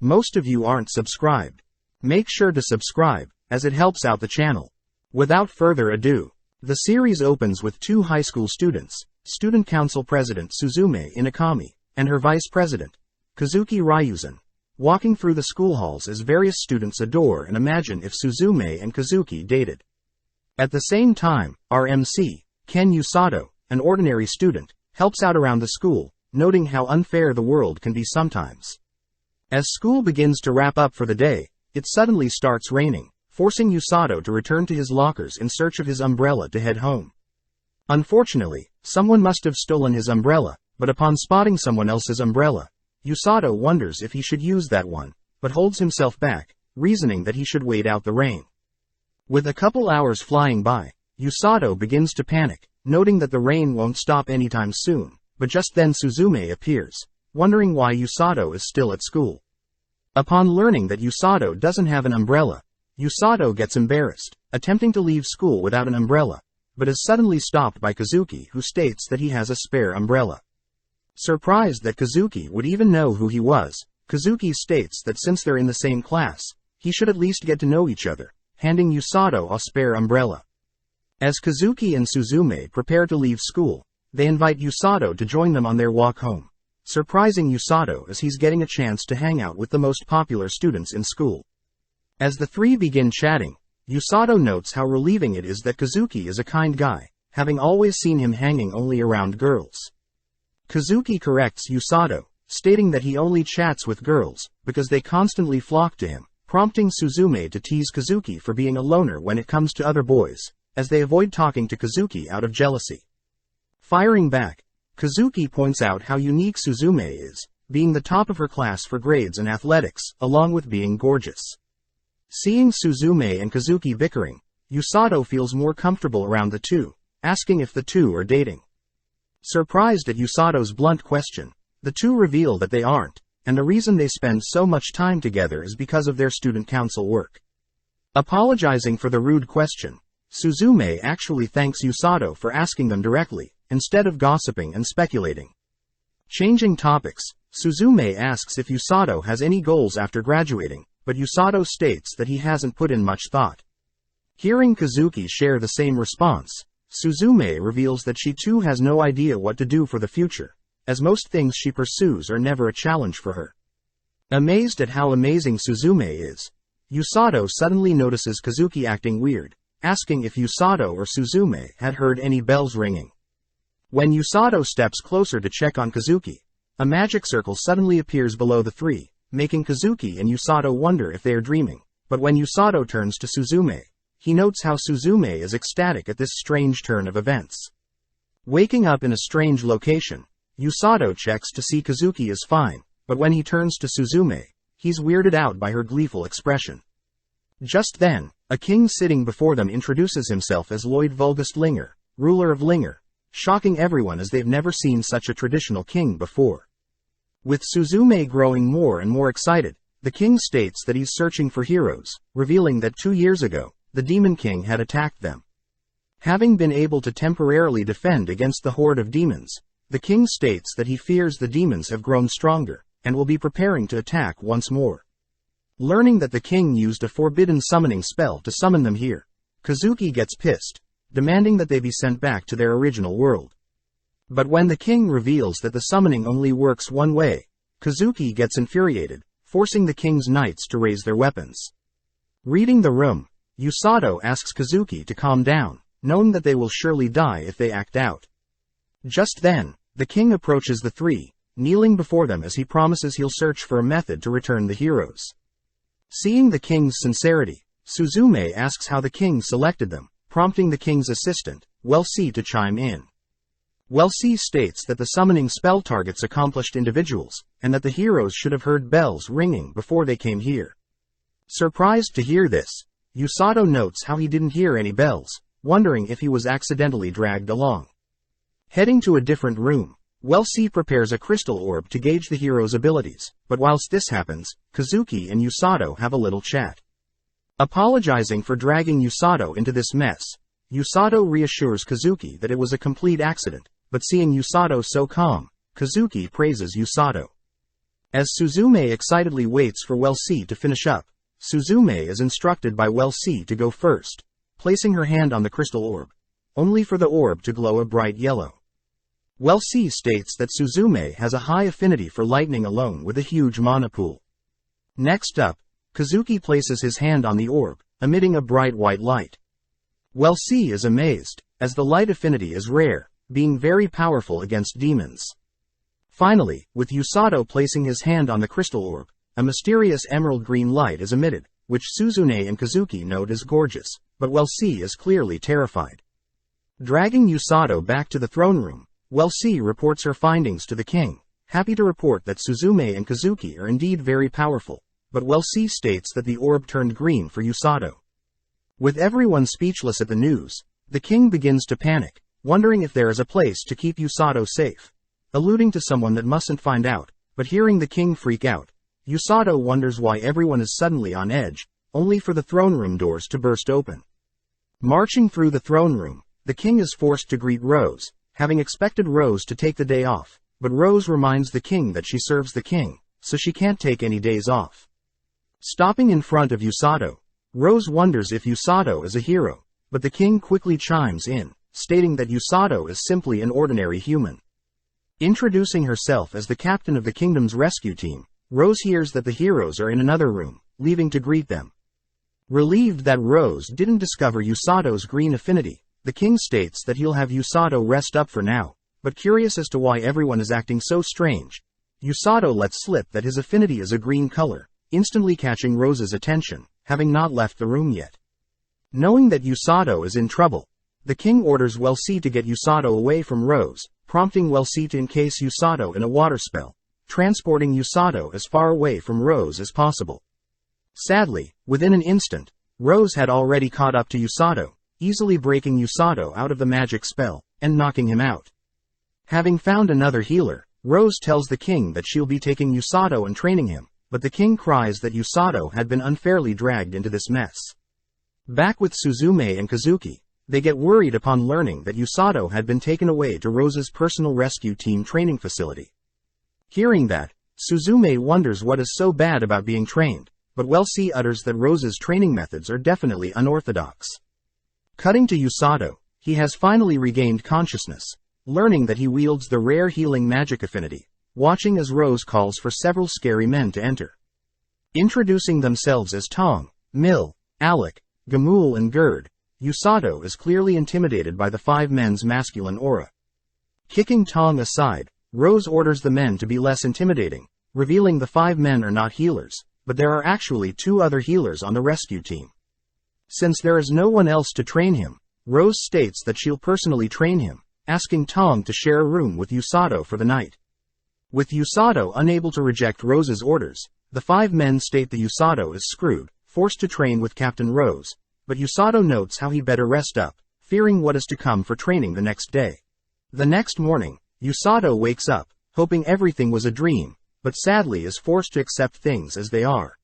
Most of you aren't subscribed. Make sure to subscribe, as it helps out the channel. Without further ado, the series opens with two high school students, Student Council President Suzume Inakami, and her Vice President, Kazuki Ryuzan, walking through the school halls as various students adore and imagine if Suzume and Kazuki dated. At the same time, our MC, Ken Usato, an ordinary student, helps out around the school, noting how unfair the world can be sometimes. As school begins to wrap up for the day, it suddenly starts raining, forcing Usato to return to his lockers in search of his umbrella to head home. Unfortunately, someone must have stolen his umbrella, but upon spotting someone else's umbrella, Usato wonders if he should use that one, but holds himself back, reasoning that he should wait out the rain. With a couple hours flying by, Usato begins to panic, noting that the rain won't stop anytime soon, but just then Suzume appears, wondering why Usato is still at school. Upon learning that Usato doesn't have an umbrella, Usato gets embarrassed, attempting to leave school without an umbrella, but is suddenly stopped by Kazuki, who states that he has a spare umbrella. Surprised that Kazuki would even know who he was, Kazuki states that since they're in the same class, he should at least get to know each other, handing Usato a spare umbrella. As Kazuki and Suzume prepare to leave school, they invite Usato to join them on their walk home, surprising Usato as he's getting a chance to hang out with the most popular students in school. As the three begin chatting, Usato notes how relieving it is that Kazuki is a kind guy, having always seen him hanging only around girls. Kazuki corrects Usato, stating that he only chats with girls, because they constantly flock to him, prompting Suzume to tease Kazuki for being a loner when it comes to other boys, as they avoid talking to Kazuki out of jealousy. Firing back, Kazuki points out how unique Suzume is, being the top of her class for grades and athletics, along with being gorgeous. Seeing Suzume and Kazuki bickering, Usato feels more comfortable around the two, asking if the two are dating. Surprised at Usato's blunt question, the two reveal that they aren't, and the reason they spend so much time together is because of their student council work. Apologizing for the rude question, Suzume actually thanks Usato for asking them directly, instead of gossiping and speculating. Changing topics, Suzume asks if Usato has any goals after graduating, but Usato states that he hasn't put in much thought. Hearing Kazuki share the same response, Suzume reveals that she too has no idea what to do for the future, as most things she pursues are never a challenge for her. Amazed at how amazing Suzume is, Usato suddenly notices Kazuki acting weird, asking if Usato or Suzume had heard any bells ringing. When Usato steps closer to check on Kazuki, a magic circle suddenly appears below the three, making Kazuki and Usato wonder if they are dreaming, but when Usato turns to Suzume, he notes how Suzume is ecstatic at this strange turn of events. Waking up in a strange location, Usato checks to see Kazuki is fine, but when he turns to Suzume, he's weirded out by her gleeful expression. Just then, a king sitting before them introduces himself as Lloyd Vulgust Linger, ruler of Linger, shocking everyone as they've never seen such a traditional king before. With Suzume growing more and more excited, the king states that he's searching for heroes, revealing that 2 years ago, the Demon King had attacked them. Having been able to temporarily defend against the horde of demons, the king states that he fears the demons have grown stronger, and will be preparing to attack once more. Learning that the king used a forbidden summoning spell to summon them here, Kazuki gets pissed, demanding that they be sent back to their original world. But when the king reveals that the summoning only works one way, Kazuki gets infuriated, forcing the king's knights to raise their weapons. Reading the room, Usato asks Kazuki to calm down, knowing that they will surely die if they act out. Just then, the king approaches the three, kneeling before them as he promises he'll search for a method to return the heroes. Seeing the king's sincerity, Suzume asks how the king selected them, prompting the king's assistant, Welsi, to chime in. Welsi states that the summoning spell targets accomplished individuals, and that the heroes should have heard bells ringing before they came here. Surprised to hear this, Usato notes how he didn't hear any bells, wondering if he was accidentally dragged along. Heading to a different room, Welsi prepares a crystal orb to gauge the hero's abilities, but whilst this happens, Kazuki and Usato have a little chat. Apologizing for dragging Usato into this mess, Usato reassures Kazuki that it was a complete accident, but seeing Usato so calm, Kazuki praises Usato. As Suzume excitedly waits for Welsi to finish up, Suzume is instructed by Welsi to go first, placing her hand on the crystal orb, only for the orb to glow a bright yellow. Welsi states that Suzume has a high affinity for lightning alone with a huge mana pool. Next up, Kazuki places his hand on the orb, emitting a bright white light. Welsi is amazed, as the light affinity is rare, being very powerful against demons. Finally, with Usato placing his hand on the crystal orb, a mysterious emerald green light is emitted, which Suzune and Kazuki note as gorgeous, but Welsi is clearly terrified. Dragging Usato back to the throne room, Welsi reports her findings to the king, happy to report that Suzume and Kazuki are indeed very powerful, but Welsi states that the orb turned green for Usato. With everyone speechless at the news, the king begins to panic, wondering if there is a place to keep Usato safe, alluding to someone that mustn't find out, but hearing the king freak out, Usato wonders why everyone is suddenly on edge, only for the throne room doors to burst open. Marching through the throne room, the king is forced to greet Rose, having expected Rose to take the day off, but Rose reminds the king that she serves the king, so she can't take any days off. Stopping in front of Usato, Rose wonders if Usato is a hero, but the king quickly chimes in, stating that Usato is simply an ordinary human. Introducing herself as the captain of the kingdom's rescue team, Rose hears that the heroes are in another room, leaving to greet them. Relieved that Rose didn't discover Usato's green affinity, the king states that he'll have Usato rest up for now, but curious as to why everyone is acting so strange, Usato lets slip that his affinity is a green color, instantly catching Rose's attention, having not left the room yet. Knowing that Usato is in trouble, the king orders Welsi to get Usato away from Rose, prompting Welsi to encase Usato in a water spell, transporting Usato as far away from Rose as possible. Sadly, within an instant, Rose had already caught up to Usato, easily breaking Usato out of the magic spell, and knocking him out. Having found another healer, Rose tells the king that she'll be taking Usato and training him, but the king cries that Usato had been unfairly dragged into this mess. Back with Suzume and Kazuki, they get worried upon learning that Usato had been taken away to Rose's personal rescue team training facility. Hearing that, Suzume wonders what is so bad about being trained, but Welsi utters that Rose's training methods are definitely unorthodox. Cutting to Usato, he has finally regained consciousness, learning that he wields the rare healing magic affinity, watching as Rose calls for several scary men to enter. Introducing themselves as Tong, Mill, Alec, Gamul and Gerd, Usato is clearly intimidated by the five men's masculine aura. Kicking Tong aside, Rose orders the men to be less intimidating, revealing the five men are not healers, but there are actually two other healers on the rescue team. Since there is no one else to train him, Rose states that she'll personally train him, asking Tong to share a room with Usato for the night. With Usato unable to reject Rose's orders, the five men state that Usato is screwed, forced to train with Captain Rose, but Usato notes how he better rest up, fearing what is to come for training the next day. The next morning, Usato wakes up, hoping everything was a dream, but sadly is forced to accept things as they are.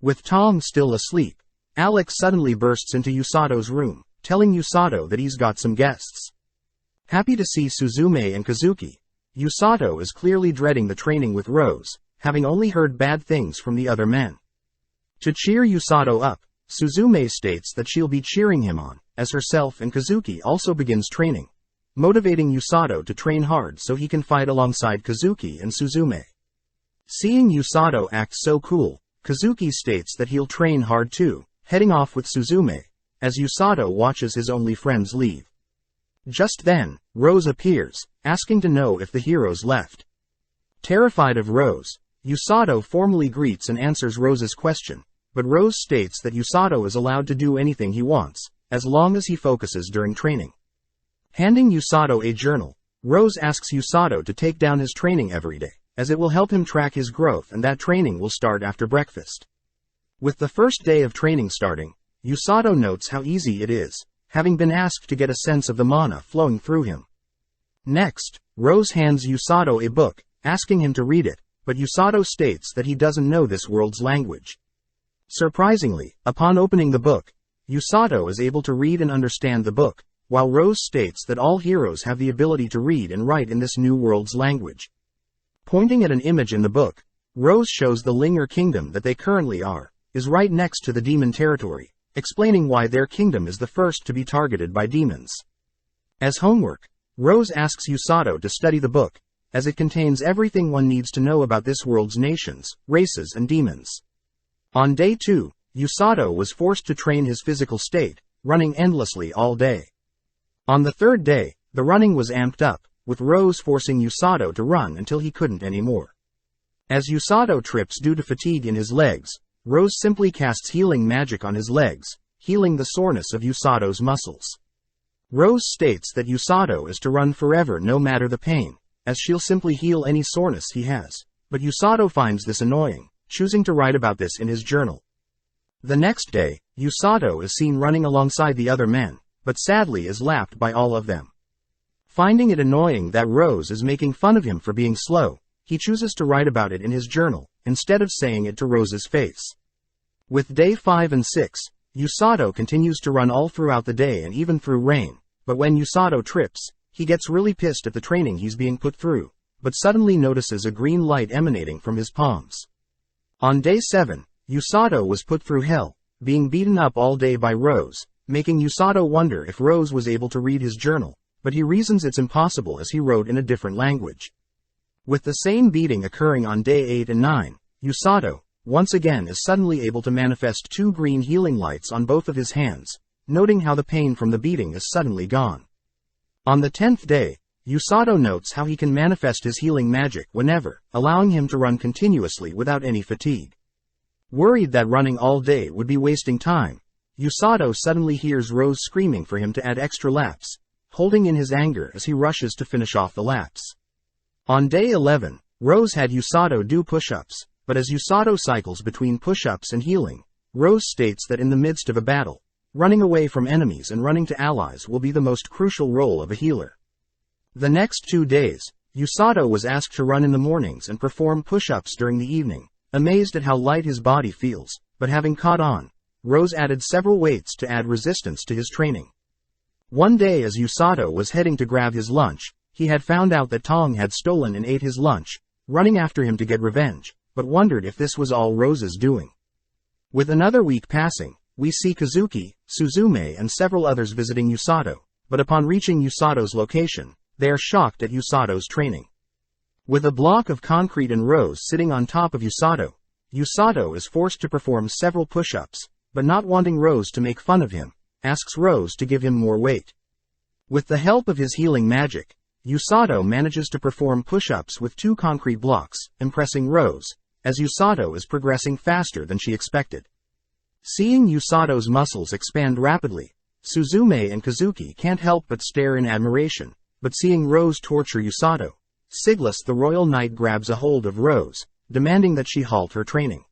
With Tong still asleep, Alex suddenly bursts into Usato's room, telling Usato that he's got some guests. Happy to see Suzume and Kazuki, Usato is clearly dreading the training with Rose, having only heard bad things from the other men. To cheer Usato up, Suzume states that she'll be cheering him on, as herself and Kazuki also begins training, motivating Usato to train hard so he can fight alongside Kazuki and Suzume. Seeing Usato act so cool, Kazuki states that he'll train hard too, heading off with Suzume, as Usato watches his only friends leave. Just then, Rose appears, asking to know if the heroes left. Terrified of Rose, Usato formally greets and answers Rose's question, but Rose states that Usato is allowed to do anything he wants, as long as he focuses during training. Handing Usato a journal, Rose asks Usato to take down his training every day, as it will help him track his growth and that training will start after breakfast. With the first day of training starting, Usato notes how easy it is, having been asked to get a sense of the mana flowing through him. Next, Rose hands Usato a book, asking him to read it, but Usato states that he doesn't know this world's language. Surprisingly, upon opening the book, Usato is able to read and understand the book, while Rose states that all heroes have the ability to read and write in this new world's language. Pointing at an image in the book, Rose shows the Linger kingdom that they currently are, is right next to the demon territory, explaining why their kingdom is the first to be targeted by demons. As homework, Rose asks Usato to study the book, as it contains everything one needs to know about this world's nations, races and demons. On day 2, Usato was forced to train his physical state, running endlessly all day. On the third day, the running was amped up, with Rose forcing Usato to run until he couldn't anymore. As Usato trips due to fatigue in his legs, Rose simply casts healing magic on his legs, healing the soreness of Usato's muscles. Rose states that Usato is to run forever no matter the pain, as she'll simply heal any soreness he has, but Usato finds this annoying, choosing to write about this in his journal. The next day, Usato is seen running alongside the other men, but sadly is lapped by all of them. Finding it annoying that Rose is making fun of him for being slow, he chooses to write about it in his journal, instead of saying it to Rose's face. With day 5 and 6, Usato continues to run all throughout the day and even through rain, but when Usato trips, he gets really pissed at the training he's being put through, but suddenly notices a green light emanating from his palms. On day 7, Usato was put through hell, being beaten up all day by Rose, making Usato wonder if Rose was able to read his journal, but he reasons it's impossible as he wrote in a different language. With the same beating occurring on day 8 and 9, Usato, once again is suddenly able to manifest 2 green healing lights on both of his hands, noting how the pain from the beating is suddenly gone. On the 10th day, Usato notes how he can manifest his healing magic whenever, allowing him to run continuously without any fatigue. Worried that running all day would be wasting time, Usato suddenly hears Rose screaming for him to add extra laps, holding in his anger as he rushes to finish off the laps. On day 11, Rose had Usato do push-ups, but as Usato cycles between push-ups and healing, Rose states that in the midst of a battle, running away from enemies and running to allies will be the most crucial role of a healer. The next 2 days, Usato was asked to run in the mornings and perform push-ups during the evening, amazed at how light his body feels, but having caught on, Rose added several weights to add resistance to his training. One day as Usato was heading to grab his lunch, he had found out that Tong had stolen and ate his lunch, running after him to get revenge, but wondered if this was all Rose's doing. With another week passing, we see Kazuki, Suzume and several others visiting Usato, but upon reaching Usato's location, they are shocked at Usato's training. With a block of concrete and Rose sitting on top of Usato, Usato is forced to perform several push-ups, but not wanting Rose to make fun of him, asks Rose to give him more weight. With the help of his healing magic, Usato manages to perform push-ups with 2 concrete blocks, impressing Rose, as Usato is progressing faster than she expected. Seeing Usato's muscles expand rapidly, Suzume and Kazuki can't help but stare in admiration, but seeing Rose torture Usato, Siglus the Royal Knight grabs a hold of Rose, demanding that she halt her training.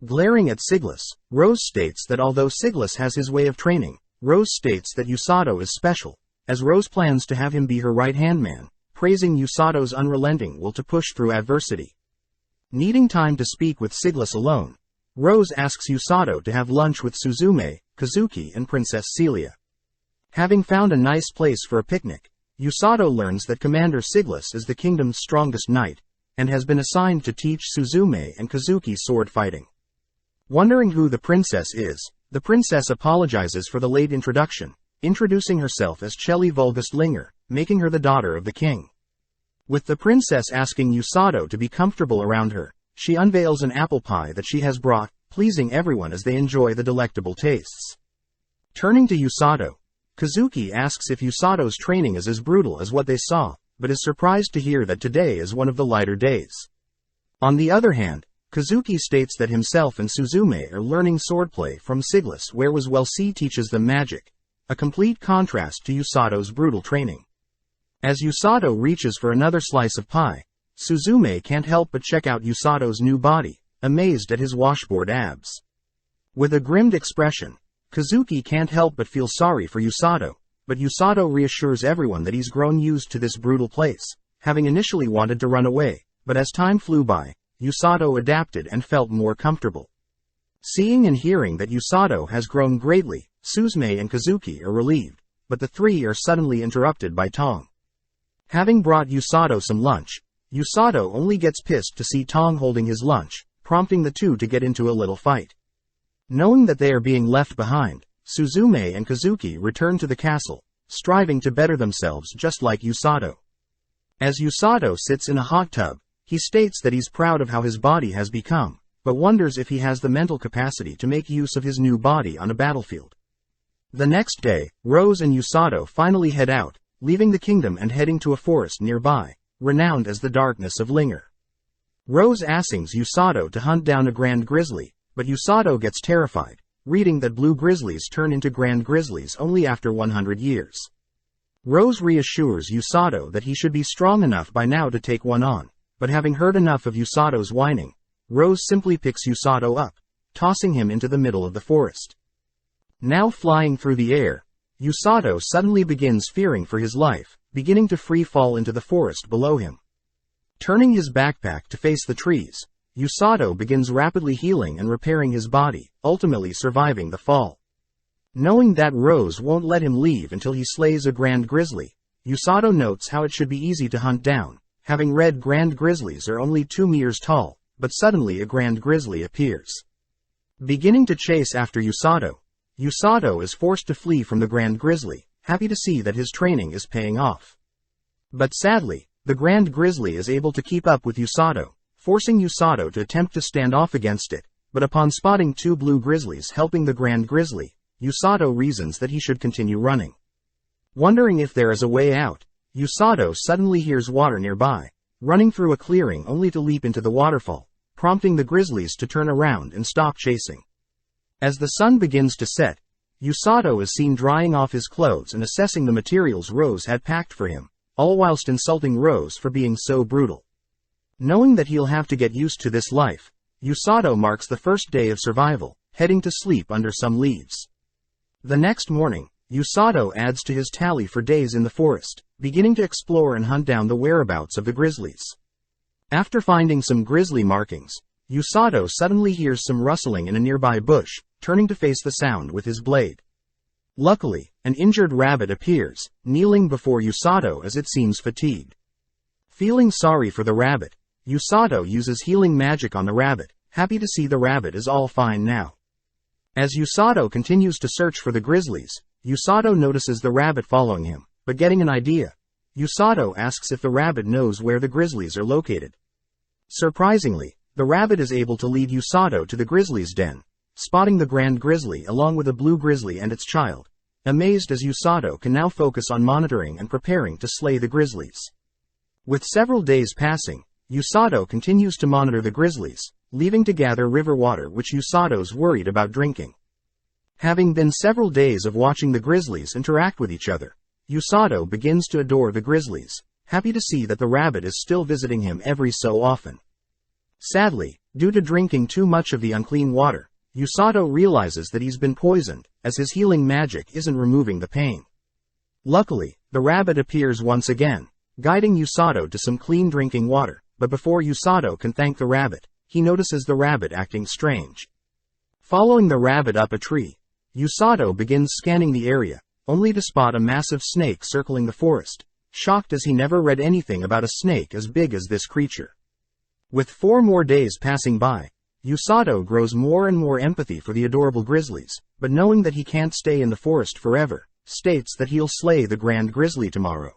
Glaring at Siglus, Rose states that although Siglus has his way of training, Rose states that Usato is special, as Rose plans to have him be her right-hand man, praising Usato's unrelenting will to push through adversity. Needing time to speak with Siglus alone, Rose asks Usato to have lunch with Suzume, Kazuki and Princess Celia. Having found a nice place for a picnic, Usato learns that Commander Siglus is the kingdom's strongest knight, and has been assigned to teach Suzume and Kazuki sword fighting. Wondering who the princess is, the princess apologizes for the late introduction, introducing herself as Chelly Vulgust Linger, making her the daughter of the king. With the princess asking Usato to be comfortable around her, she unveils an apple pie that she has brought, pleasing everyone as they enjoy the delectable tastes. Turning to Usato, Kazuki asks if Usato's training is as brutal as what they saw, but is surprised to hear that today is one of the lighter days. On the other hand, Kazuki states that himself and Suzume are learning swordplay from Siglus, whereas C teaches them magic, a complete contrast to Usato's brutal training. As Usato reaches for another slice of pie, Suzume can't help but check out Usato's new body, amazed at his washboard abs. With a grimmed expression, Kazuki can't help but feel sorry for Usato, but Usato reassures everyone that he's grown used to this brutal place, having initially wanted to run away, but as time flew by, Usato adapted and felt more comfortable. Seeing and hearing that Usato has grown greatly, Suzume and Kazuki are relieved, but the three are suddenly interrupted by Tong. Having brought Usato some lunch, Usato only gets pissed to see Tong holding his lunch, prompting the two to get into a little fight. Knowing that they are being left behind, Suzume and Kazuki return to the castle, striving to better themselves just like Usato. As Usato sits in a hot tub, he states that he's proud of how his body has become, but wonders if he has the mental capacity to make use of his new body on a battlefield. The next day, Rose and Usato finally head out, leaving the kingdom and heading to a forest nearby, renowned as the Darkness of Linger. Rose asks Usato to hunt down a grand grizzly, but Usato gets terrified, reading that blue grizzlies turn into grand grizzlies only after 100 years. Rose reassures Usato that he should be strong enough by now to take one on, but having heard enough of Usato's whining, Rose simply picks Usato up, tossing him into the middle of the forest. Now flying through the air, Usato suddenly begins fearing for his life, beginning to free fall into the forest below him. Turning his backpack to face the trees, Usato begins rapidly healing and repairing his body, ultimately surviving the fall. Knowing that Rose won't let him leave until he slays a grand grizzly, Usato notes how it should be easy to hunt down, having read grand grizzlies are only 2 meters tall, but suddenly a grand grizzly appears. Beginning to chase after Usato, Usato is forced to flee from the grand grizzly, happy to see that his training is paying off. But sadly, the grand grizzly is able to keep up with Usato, forcing Usato to attempt to stand off against it, but upon spotting 2 blue grizzlies helping the grand grizzly, Usato reasons that he should continue running. Wondering if there is a way out, Usato suddenly hears water nearby, running through a clearing only to leap into the waterfall, prompting the grizzlies to turn around and stop chasing. As the sun begins to set, Usato is seen drying off his clothes and assessing the materials Rose had packed for him, all whilst insulting Rose for being so brutal. Knowing that he'll have to get used to this life, Usato marks the first day of survival, heading to sleep under some leaves. The next morning, Usato adds to his tally for days in the forest, beginning to explore and hunt down the whereabouts of the grizzlies. After finding some grizzly markings, Usato suddenly hears some rustling in a nearby bush, turning to face the sound with his blade. Luckily, an injured rabbit appears, kneeling before Usato as it seems fatigued. Feeling sorry for the rabbit, Usato uses healing magic on the rabbit, happy to see the rabbit is all fine now. As Usato continues to search for the grizzlies, Usato notices the rabbit following him, but getting an idea, Usato asks if the rabbit knows where the grizzlies are located. Surprisingly, the rabbit is able to lead Usato to the grizzlies' den, spotting the grand grizzly along with a blue grizzly and its child, amazed as Usato can now focus on monitoring and preparing to slay the grizzlies. With several days passing, Usato continues to monitor the grizzlies, leaving to gather river water which Usato's worried about drinking. Having been several days of watching the grizzlies interact with each other, Usato begins to adore the grizzlies, happy to see that the rabbit is still visiting him every so often. Sadly, due to drinking too much of the unclean water, Usato realizes that he's been poisoned, as his healing magic isn't removing the pain. Luckily, the rabbit appears once again, guiding Usato to some clean drinking water, but before Usato can thank the rabbit, he notices the rabbit acting strange. Following the rabbit up a tree, Usato begins scanning the area, only to spot a massive snake circling the forest, shocked as he never read anything about a snake as big as this creature. With 4 more days passing by, Usato grows more and more empathy for the adorable grizzlies, but knowing that he can't stay in the forest forever, states that he'll slay the grand grizzly tomorrow.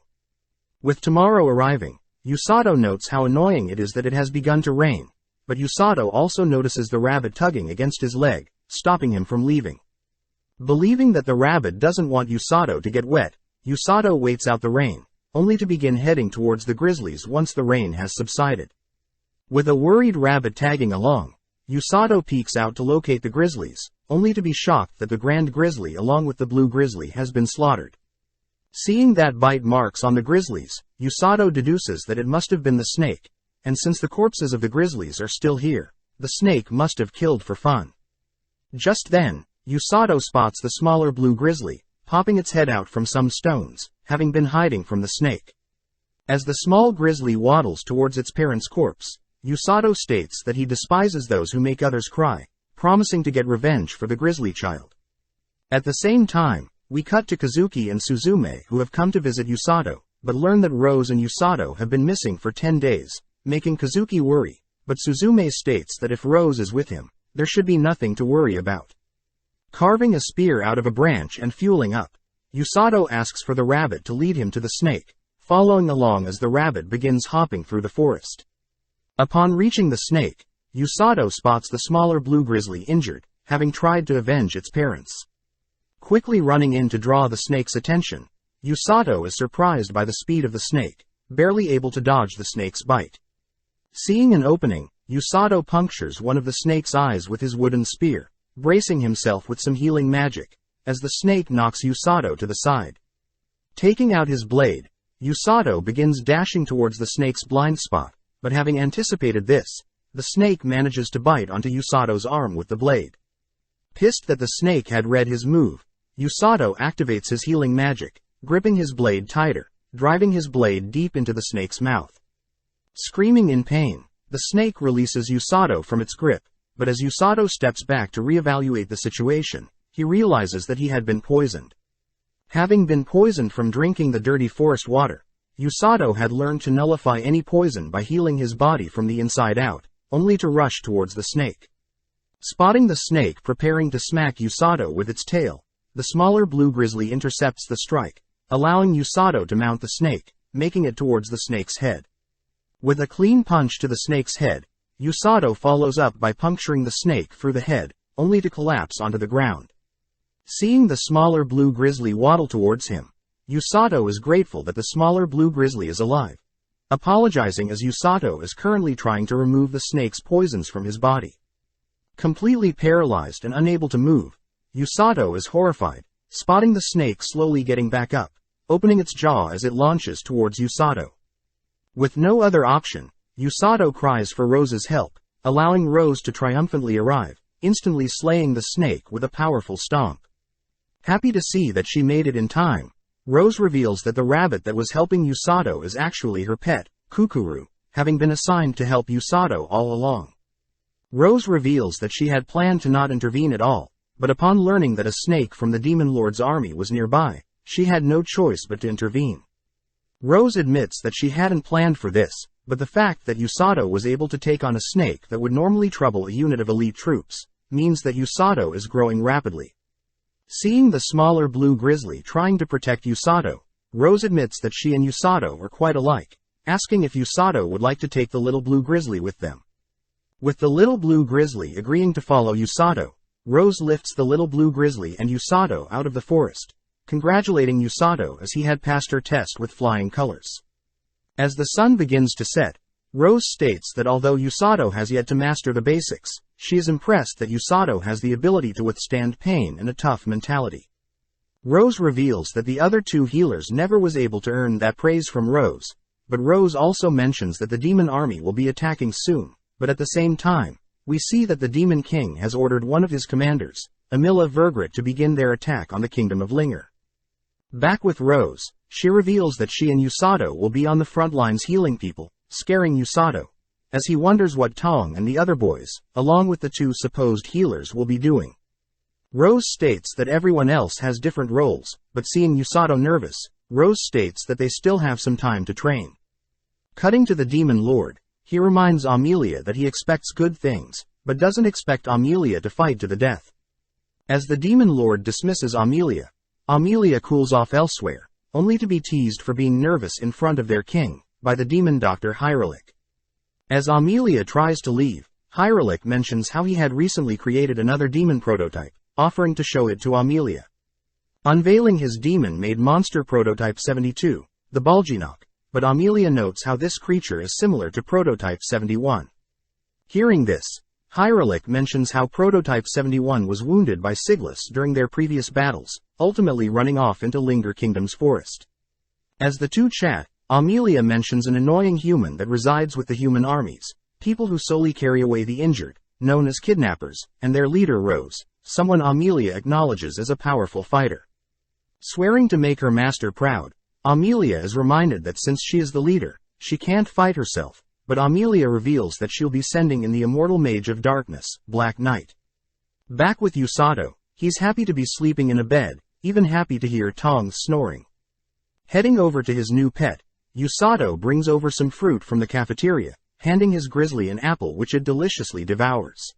With tomorrow arriving, Usato notes how annoying it is that it has begun to rain, but Usato also notices the rabbit tugging against his leg, stopping him from leaving. Believing that the rabbit doesn't want Usato to get wet, Usato waits out the rain, only to begin heading towards the grizzlies once the rain has subsided. With a worried rabbit tagging along, Usato peeks out to locate the grizzlies, only to be shocked that the grand grizzly along with the blue grizzly has been slaughtered. Seeing that bite marks on the grizzlies, Usato deduces that it must have been the snake, and since the corpses of the grizzlies are still here, the snake must have killed for fun. Just then, Usato spots the smaller blue grizzly, popping its head out from some stones, having been hiding from the snake. As the small grizzly waddles towards its parent's corpse, Usato states that he despises those who make others cry, promising to get revenge for the grizzly child. At the same time, we cut to Kazuki and Suzume who have come to visit Usato, but learn that Rose and Usato have been missing for 10 days, making Kazuki worry, but Suzume states that if Rose is with him, there should be nothing to worry about. Carving a spear out of a branch and fueling up, Usato asks for the rabbit to lead him to the snake, following along as the rabbit begins hopping through the forest. Upon reaching the snake, Usato spots the smaller blue grizzly injured, having tried to avenge its parents. Quickly running in to draw the snake's attention, Usato is surprised by the speed of the snake, barely able to dodge the snake's bite. Seeing an opening, Usato punctures one of the snake's eyes with his wooden spear, bracing himself with some healing magic, as the snake knocks Usato to the side. Taking out his blade, Usato begins dashing towards the snake's blind spot, but having anticipated this, the snake manages to bite onto Usato's arm with the blade. Pissed that the snake had read his move, Usato activates his healing magic, gripping his blade tighter, driving his blade deep into the snake's mouth. Screaming in pain, the snake releases Usato from its grip, but as Usato steps back to reevaluate the situation, he realizes that he had been poisoned. Having been poisoned from drinking the dirty forest water, Usato had learned to nullify any poison by healing his body from the inside out, only to rush towards the snake. Spotting the snake preparing to smack Usato with its tail, the smaller blue grizzly intercepts the strike, allowing Usato to mount the snake, making it towards the snake's head. With a clean punch to the snake's head, Usato follows up by puncturing the snake through the head, only to collapse onto the ground. Seeing the smaller blue grizzly waddle towards him, Usato is grateful that the smaller blue grizzly is alive, apologizing as Usato is currently trying to remove the snake's poisons from his body. Completely paralyzed and unable to move, Usato is horrified, spotting the snake slowly getting back up, opening its jaw as it launches towards Usato. With no other option, Usato cries for Rose's help, allowing Rose to triumphantly arrive, instantly slaying the snake with a powerful stomp. Happy to see that she made it in time, Rose reveals that the rabbit that was helping Usato is actually her pet, Kukuru, having been assigned to help Usato all along. Rose reveals that she had planned to not intervene at all, but upon learning that a snake from the Demon Lord's army was nearby, she had no choice but to intervene. Rose admits that she hadn't planned for this, but the fact that Usato was able to take on a snake that would normally trouble a unit of elite troops, means that Usato is growing rapidly. Seeing the smaller blue grizzly trying to protect Usato, Rose admits that she and Usato are quite alike, asking if Usato would like to take the little blue grizzly with them. With the little blue grizzly agreeing to follow Usato, Rose lifts the little blue grizzly and Usato out of the forest, congratulating Usato as he had passed her test with flying colors. As the sun begins to set, Rose states that although Usato has yet to master the basics, she is impressed that Usato has the ability to withstand pain and a tough mentality. Rose reveals that the other two healers never was able to earn that praise from Rose, but Rose also mentions that the demon army will be attacking soon, but at the same time, we see that the Demon King has ordered one of his commanders, Amila Vergrit, to begin their attack on the Kingdom of Linger. Back with Rose, she reveals that she and Usato will be on the front lines healing people, scaring Usato, as he wonders what Tong and the other boys, along with the two supposed healers, will be doing. Rose states that everyone else has different roles, but seeing Usato nervous, Rose states that they still have some time to train. Cutting to the Demon Lord, he reminds Amelia that he expects good things, but doesn't expect Amelia to fight to the death. As the Demon Lord dismisses Amelia, Amelia cools off elsewhere, only to be teased for being nervous in front of their king, by the demon doctor Hyrule. As Amelia tries to leave, Hyrule mentions how he had recently created another demon prototype, offering to show it to Amelia. Unveiling his demon-made monster prototype 72, the Bulginok, but Amelia notes how this creature is similar to prototype 71. Hearing this, Hyrule mentions how prototype 71 was wounded by Siglas during their previous battles, ultimately running off into Linger Kingdom's forest. As the two chat, Amelia mentions an annoying human that resides with the human armies, people who solely carry away the injured, known as kidnappers, and their leader Rose, someone Amelia acknowledges as a powerful fighter. Swearing to make her master proud, Amelia is reminded that since she is the leader, she can't fight herself, but Amelia reveals that she'll be sending in the immortal mage of darkness, Black Knight. Back with Usato, he's happy to be sleeping in a bed, even happy to hear Tong snoring. Heading over to his new pet, Usato brings over some fruit from the cafeteria, handing his grizzly an apple which it deliciously devours.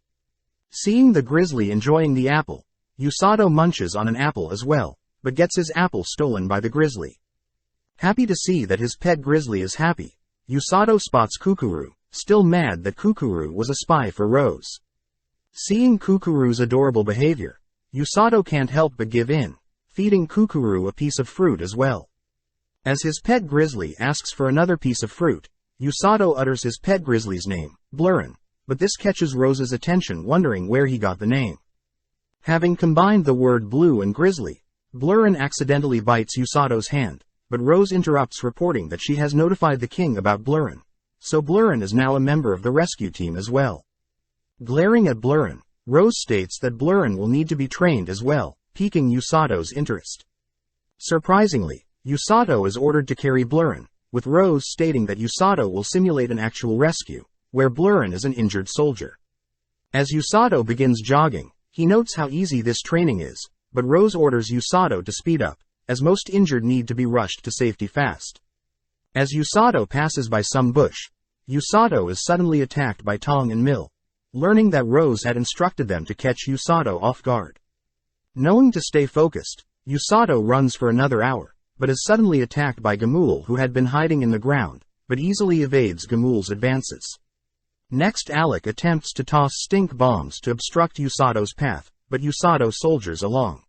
Seeing the grizzly enjoying the apple, Usato munches on an apple as well, but gets his apple stolen by the grizzly. Happy to see that his pet grizzly is happy, Usato spots Kukuru, still mad that Kukuru was a spy for Rose. Seeing Kukuru's adorable behavior, Usato can't help but give in, feeding Kukuru a piece of fruit as well. As his pet grizzly asks for another piece of fruit, Usato utters his pet grizzly's name, Blurrin, but this catches Rose's attention, wondering where he got the name. Having combined the word blue and grizzly, Blurrin accidentally bites Usato's hand, but Rose interrupts, reporting that she has notified the king about Blurrin, so Blurrin is now a member of the rescue team as well. Glaring at Blurrin, Rose states that Blurrin will need to be trained as well, piquing Usato's interest. Surprisingly, Usato is ordered to carry Blurrin, with Rose stating that Usato will simulate an actual rescue, where Blurrin is an injured soldier. As Usato begins jogging, he notes how easy this training is, but Rose orders Usato to speed up, as most injured need to be rushed to safety fast. As Usato passes by some bush, Usato is suddenly attacked by Tong and Mill, learning that Rose had instructed them to catch Usato off guard. Knowing to stay focused, Usato runs for another hour, but is suddenly attacked by Gamul, who had been hiding in the ground, but easily evades Gamul's advances. Next, Alec attempts to toss stink bombs to obstruct Usato's path, but Usato soldiers along.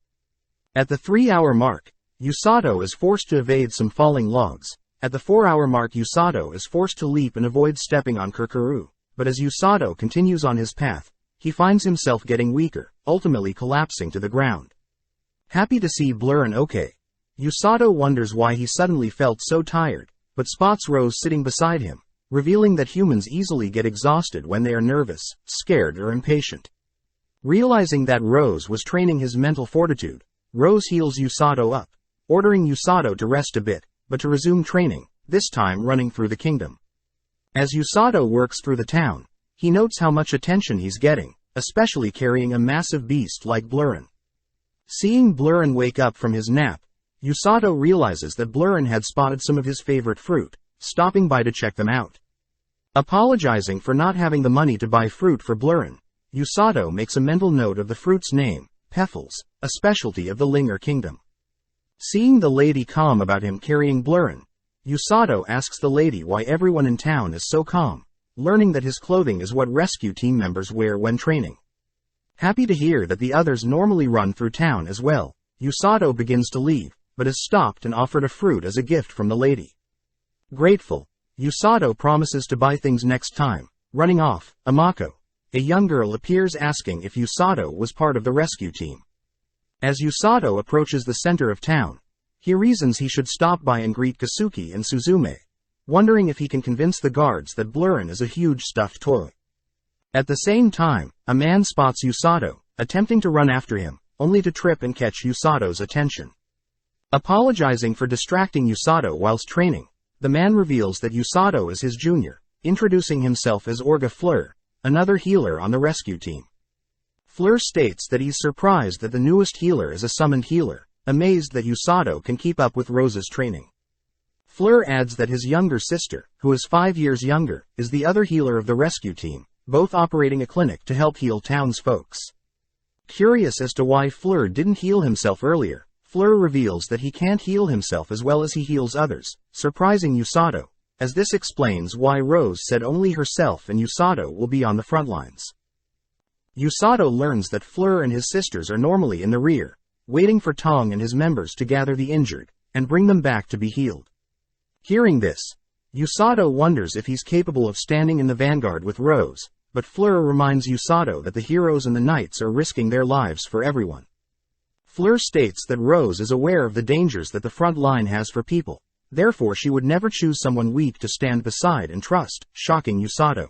At the 3-hour mark, Usato is forced to evade some falling logs. At the 4-hour mark, Usato is forced to leap and avoid stepping on Kukuru, but as Usato continues on his path, he finds himself getting weaker, ultimately collapsing to the ground. Happy to see Blurrin okay, Usato wonders why he suddenly felt so tired, but spots Rose sitting beside him, revealing that humans easily get exhausted when they are nervous, scared, or impatient. Realizing that Rose was training his mental fortitude, Rose heals Usato up, ordering Usato to rest a bit, but to resume training, this time running through the kingdom. As Usato works through the town, he notes how much attention he's getting, especially carrying a massive beast like Blurrin. Seeing Blurrin wake up from his nap, Usato realizes that Blurrin had spotted some of his favorite fruit, stopping by to check them out. Apologizing for not having the money to buy fruit for Blurrin, Usato makes a mental note of the fruit's name, Peffles, a specialty of the Linger Kingdom. Seeing the lady calm about him carrying Blurrin, Usato asks the lady why everyone in town is so calm, learning that his clothing is what rescue team members wear when training. Happy to hear that the others normally run through town as well, Usato begins to leave, but is stopped and offered a fruit as a gift from the lady. Grateful, Usato promises to buy things next time. Running off, Amako, a young girl, appears asking if Usato was part of the rescue team. As Usato approaches the center of town, he reasons he should stop by and greet Kasuki and Suzume, wondering if he can convince the guards that Blurrin is a huge stuffed toy. At the same time, a man spots Usato, attempting to run after him, only to trip and catch Usato's attention. Apologizing for distracting Usato whilst training, the man reveals that Usato is his junior, introducing himself as Orga Fleur, another healer on the rescue team. Fleur states that he's surprised that the newest healer is a summoned healer, amazed that Usato can keep up with Rose's training. Fleur adds that his younger sister, who is 5 years younger, is the other healer of the rescue team, both operating a clinic to help heal townsfolks. Curious as to why Fleur didn't heal himself earlier, Fleur reveals that he can't heal himself as well as he heals others, surprising Usato, as this explains why Rose said only herself and Usato will be on the front lines. Usato learns that Fleur and his sisters are normally in the rear, waiting for Tong and his members to gather the injured, and bring them back to be healed. Hearing this, Usato wonders if he's capable of standing in the vanguard with Rose, but Fleur reminds Usato that the heroes and the knights are risking their lives for everyone. Fleur states that Rose is aware of the dangers that the front line has for people, therefore she would never choose someone weak to stand beside and trust, shocking Usato.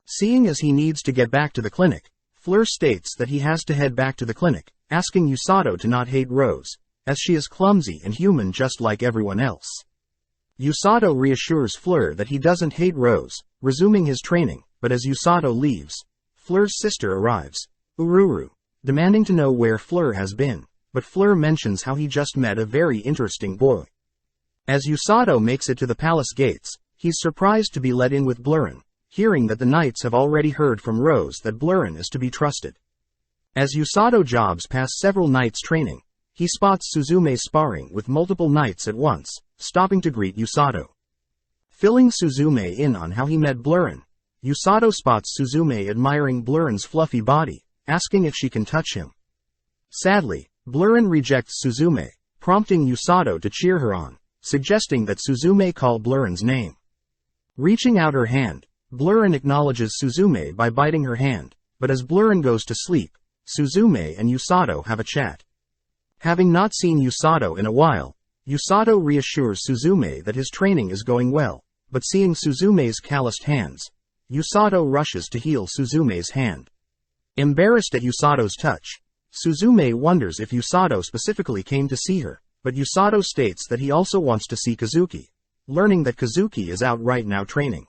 Seeing as he needs to get back to the clinic, Fleur states that he has to head back to the clinic, asking Usato to not hate Rose, as she is clumsy and human just like everyone else. Usato reassures Fleur that he doesn't hate Rose, resuming his training, but as Usato leaves, Fleur's sister arrives, Ururu, demanding to know where Fleur has been, but Fleur mentions how he just met a very interesting boy. As Usato makes it to the palace gates, he's surprised to be let in with Blurren, hearing that the knights have already heard from Rose that Blurren is to be trusted. As Usato jogs past several knights training, he spots Suzume sparring with multiple knights at once, stopping to greet Usato. Filling Suzume in on how he met Blurren, Usato spots Suzume admiring Blurren's fluffy body, asking if she can touch him. Sadly, Blurren rejects Suzume, prompting Usato to cheer her on, suggesting that Suzume call Blurren's name. Reaching out her hand, Blurren acknowledges Suzume by biting her hand, but as Blurren goes to sleep, Suzume and Usato have a chat. Having not seen Usato in a while, Usato reassures Suzume that his training is going well, but seeing Suzume's calloused hands, Usato rushes to heal Suzume's hand. Embarrassed at Usato's touch, Suzume wonders if Usato specifically came to see her, but Usato states that he also wants to see Kazuki, learning that Kazuki is out right now training.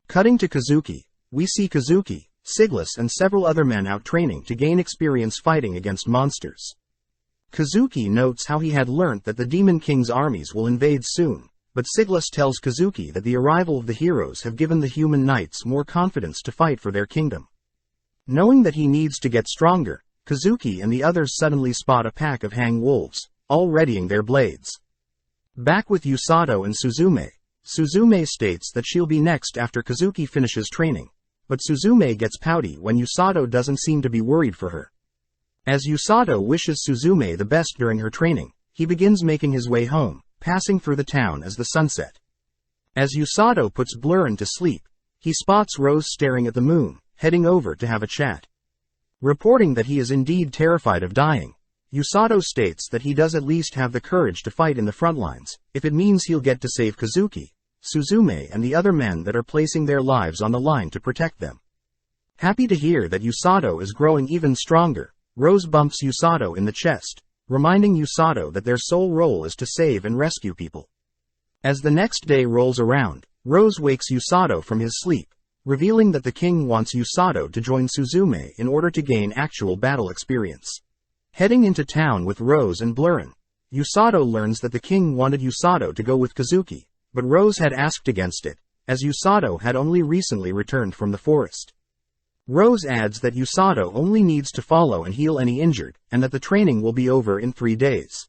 Cutting to Kazuki, we see Kazuki, Siglus and several other men out training to gain experience fighting against monsters. Kazuki notes how he had learnt that the Demon King's armies will invade soon, but Siglus tells Kazuki that the arrival of the heroes have given the human knights more confidence to fight for their kingdom. Knowing that he needs to get stronger, Kazuki and the others suddenly spot a pack of hang wolves, all readying their blades. Back with Usato and Suzume, Suzume states that she'll be next after Kazuki finishes training, but Suzume gets pouty when Usato doesn't seem to be worried for her. As Usato wishes Suzume the best during her training, he begins making his way home, passing through the town as the sun set. As Usato puts Blurren to sleep, he spots Rose staring at the moon, heading over to have a chat. Reporting that he is indeed terrified of dying, Usato states that he does at least have the courage to fight in the front lines, if it means he'll get to save Kazuki, Suzume and the other men that are placing their lives on the line to protect them. Happy to hear that Usato is growing even stronger, Rose bumps Usato in the chest, reminding Usato that their sole role is to save and rescue people. As the next day rolls around, Rose wakes Usato from his sleep, revealing that the king wants Usato to join Suzume in order to gain actual battle experience. Heading into town with Rose and Blurren, Usato learns that the king wanted Usato to go with Kazuki, but Rose had asked against it, as Usato had only recently returned from the forest. Rose adds that Usato only needs to follow and heal any injured, and that the training will be over in 3 days.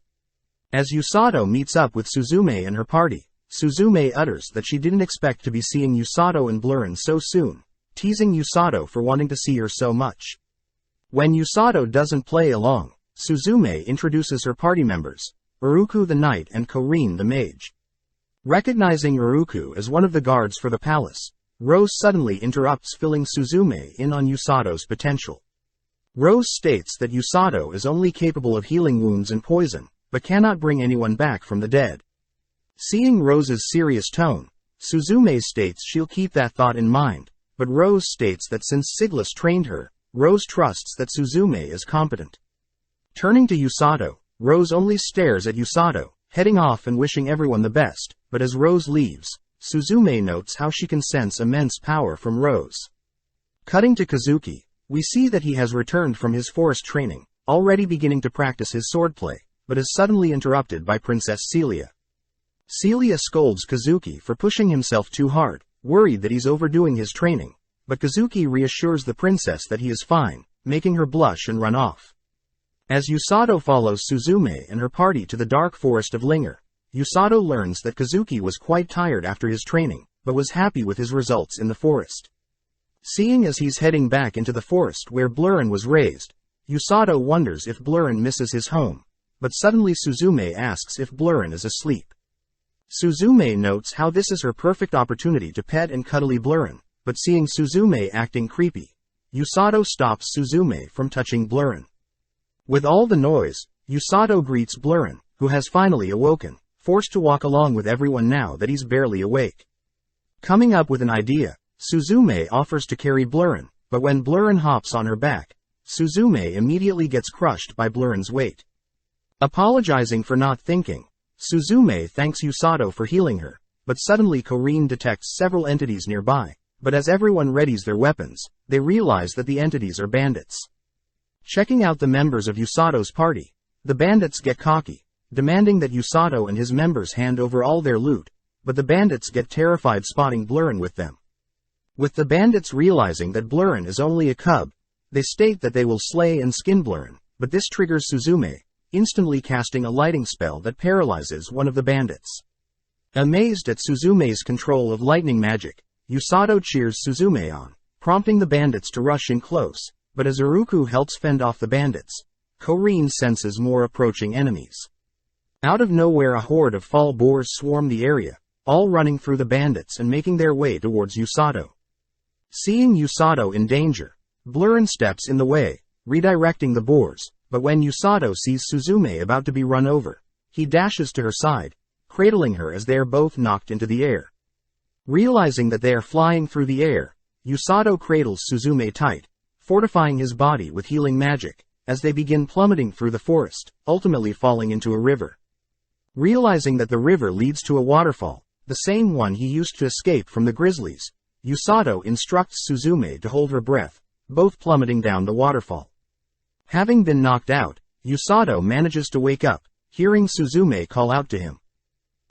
As Usato meets up with Suzume and her party, Suzume utters that she didn't expect to be seeing Usato and Blurren so soon, teasing Usato for wanting to see her so much. When Usato doesn't play along, Suzume introduces her party members, Uruku the knight and Korin the mage. Recognizing Uruku as one of the guards for the palace, Rose suddenly interrupts, filling Suzume in on Usato's potential. Rose states that Usato is only capable of healing wounds and poison, but cannot bring anyone back from the dead. Seeing Rose's serious tone, Suzume states she'll keep that thought in mind, but Rose states that since Siglus trained her, Rose trusts that Suzume is competent. Turning to Usato, Rose only stares at Usato, heading off and wishing everyone the best, but as Rose leaves, Suzume notes how she can sense immense power from Rose. Cutting to Kazuki, we see that he has returned from his forest training, already beginning to practice his swordplay, but is suddenly interrupted by Princess Celia. Celia scolds Kazuki for pushing himself too hard, worried that he's overdoing his training, but Kazuki reassures the princess that he is fine, making her blush and run off. As Usato follows Suzume and her party to the dark forest of Linger, Usato learns that Kazuki was quite tired after his training, but was happy with his results in the forest. Seeing as he's heading back into the forest where Blurren was raised, Usato wonders if Blurren misses his home, but suddenly Suzume asks if Blurren is asleep. Suzume notes how this is her perfect opportunity to pet and cuddly Blurren, but seeing Suzume acting creepy, Usato stops Suzume from touching Blurren. With all the noise, Usato greets Blurren, who has finally awoken, forced to walk along with everyone now that he's barely awake. Coming up with an idea, Suzume offers to carry Blurren, but when Blurren hops on her back, Suzume immediately gets crushed by Blurren's weight. Apologizing for not thinking, Suzume thanks Usato for healing her, but suddenly Korin detects several entities nearby, but as everyone readies their weapons, they realize that the entities are bandits. Checking out the members of Usato's party, the bandits get cocky, demanding that Usato and his members hand over all their loot, but the bandits get terrified spotting Blurren with them. With the bandits realizing that Blurren is only a cub, they state that they will slay and skin Blurren, but this triggers Suzume, instantly casting a lighting spell that paralyzes one of the bandits. Amazed at Suzume's control of lightning magic, Usato cheers Suzume on, prompting the bandits to rush in close, but as Uruku helps fend off the bandits, Korin senses more approaching enemies. Out of nowhere a horde of fall boars swarm the area, all running through the bandits and making their way towards Usato. Seeing Usato in danger, Blurren steps in the way, redirecting the boars, but when Usato sees Suzume about to be run over, he dashes to her side, cradling her as they are both knocked into the air. Realizing that they are flying through the air, Usato cradles Suzume tight, fortifying his body with healing magic, as they begin plummeting through the forest, ultimately falling into a river. Realizing that the river leads to a waterfall, the same one he used to escape from the grizzlies, Usato instructs Suzume to hold her breath, both plummeting down the waterfall. Having been knocked out, Usato manages to wake up, hearing Suzume call out to him.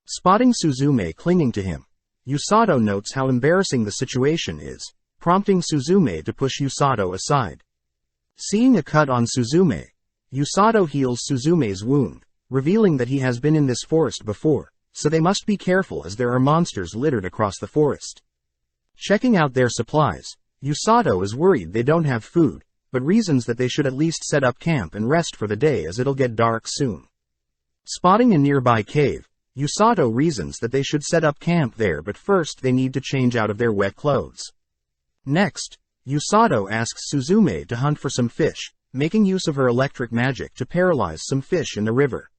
Spotting Suzume clinging to him, Usato notes how embarrassing the situation is, prompting Suzume to push Usato aside. Seeing a cut on Suzume, Usato heals Suzume's wound, revealing that he has been in this forest before, so they must be careful as there are monsters littered across the forest. Checking out their supplies, Usato is worried they don't have food, but reasons that they should at least set up camp and rest for the day as it'll get dark soon. Spotting a nearby cave, Usato reasons that they should set up camp there, but first they need to change out of their wet clothes. Next, Usato asks Suzume to hunt for some fish, making use of her electric magic to paralyze some fish in the river.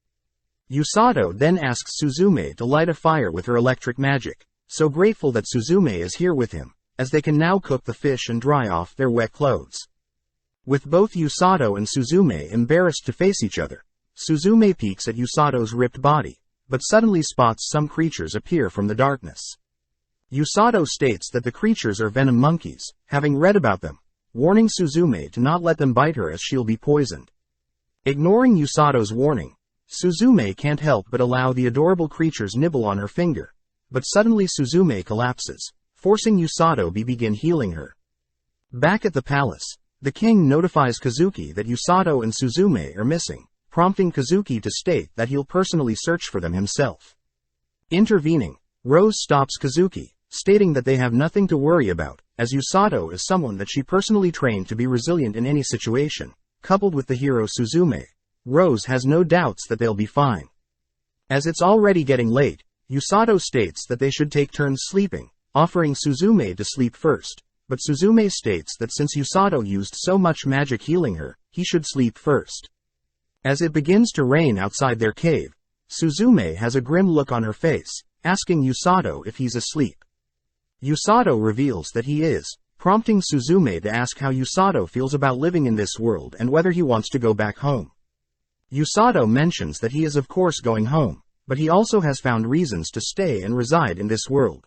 Usato then asks Suzume to light a fire with her electric magic, so grateful that Suzume is here with him, as they can now cook the fish and dry off their wet clothes. With both Usato and Suzume embarrassed to face each other, Suzume peeks at Usato's ripped body, but suddenly spots some creatures appear from the darkness. Usato states that the creatures are venom monkeys, having read about them, warning Suzume to not let them bite her as she'll be poisoned. Ignoring Usato's warning, Suzume can't help but allow the adorable creatures nibble on her finger, but suddenly Suzume collapses, forcing Usato to begin healing her. Back at the palace, the king notifies Kazuki that Usato and Suzume are missing, prompting Kazuki to state that he'll personally search for them himself. Intervening, Rose stops Kazuki, stating that they have nothing to worry about, as Usato is someone that she personally trained to be resilient in any situation. Coupled with the hero Suzume, Rose has no doubts that they'll be fine. As it's already getting late, Usato states that they should take turns sleeping, offering Suzume to sleep first, but Suzume states that since Usato used so much magic healing her, he should sleep first. As it begins to rain outside their cave, Suzume has a grim look on her face, asking Usato if he's asleep. Usato reveals that he is, prompting Suzume to ask how Usato feels about living in this world and whether he wants to go back home. Usato mentions that he is of course going home, but he also has found reasons to stay and reside in this world.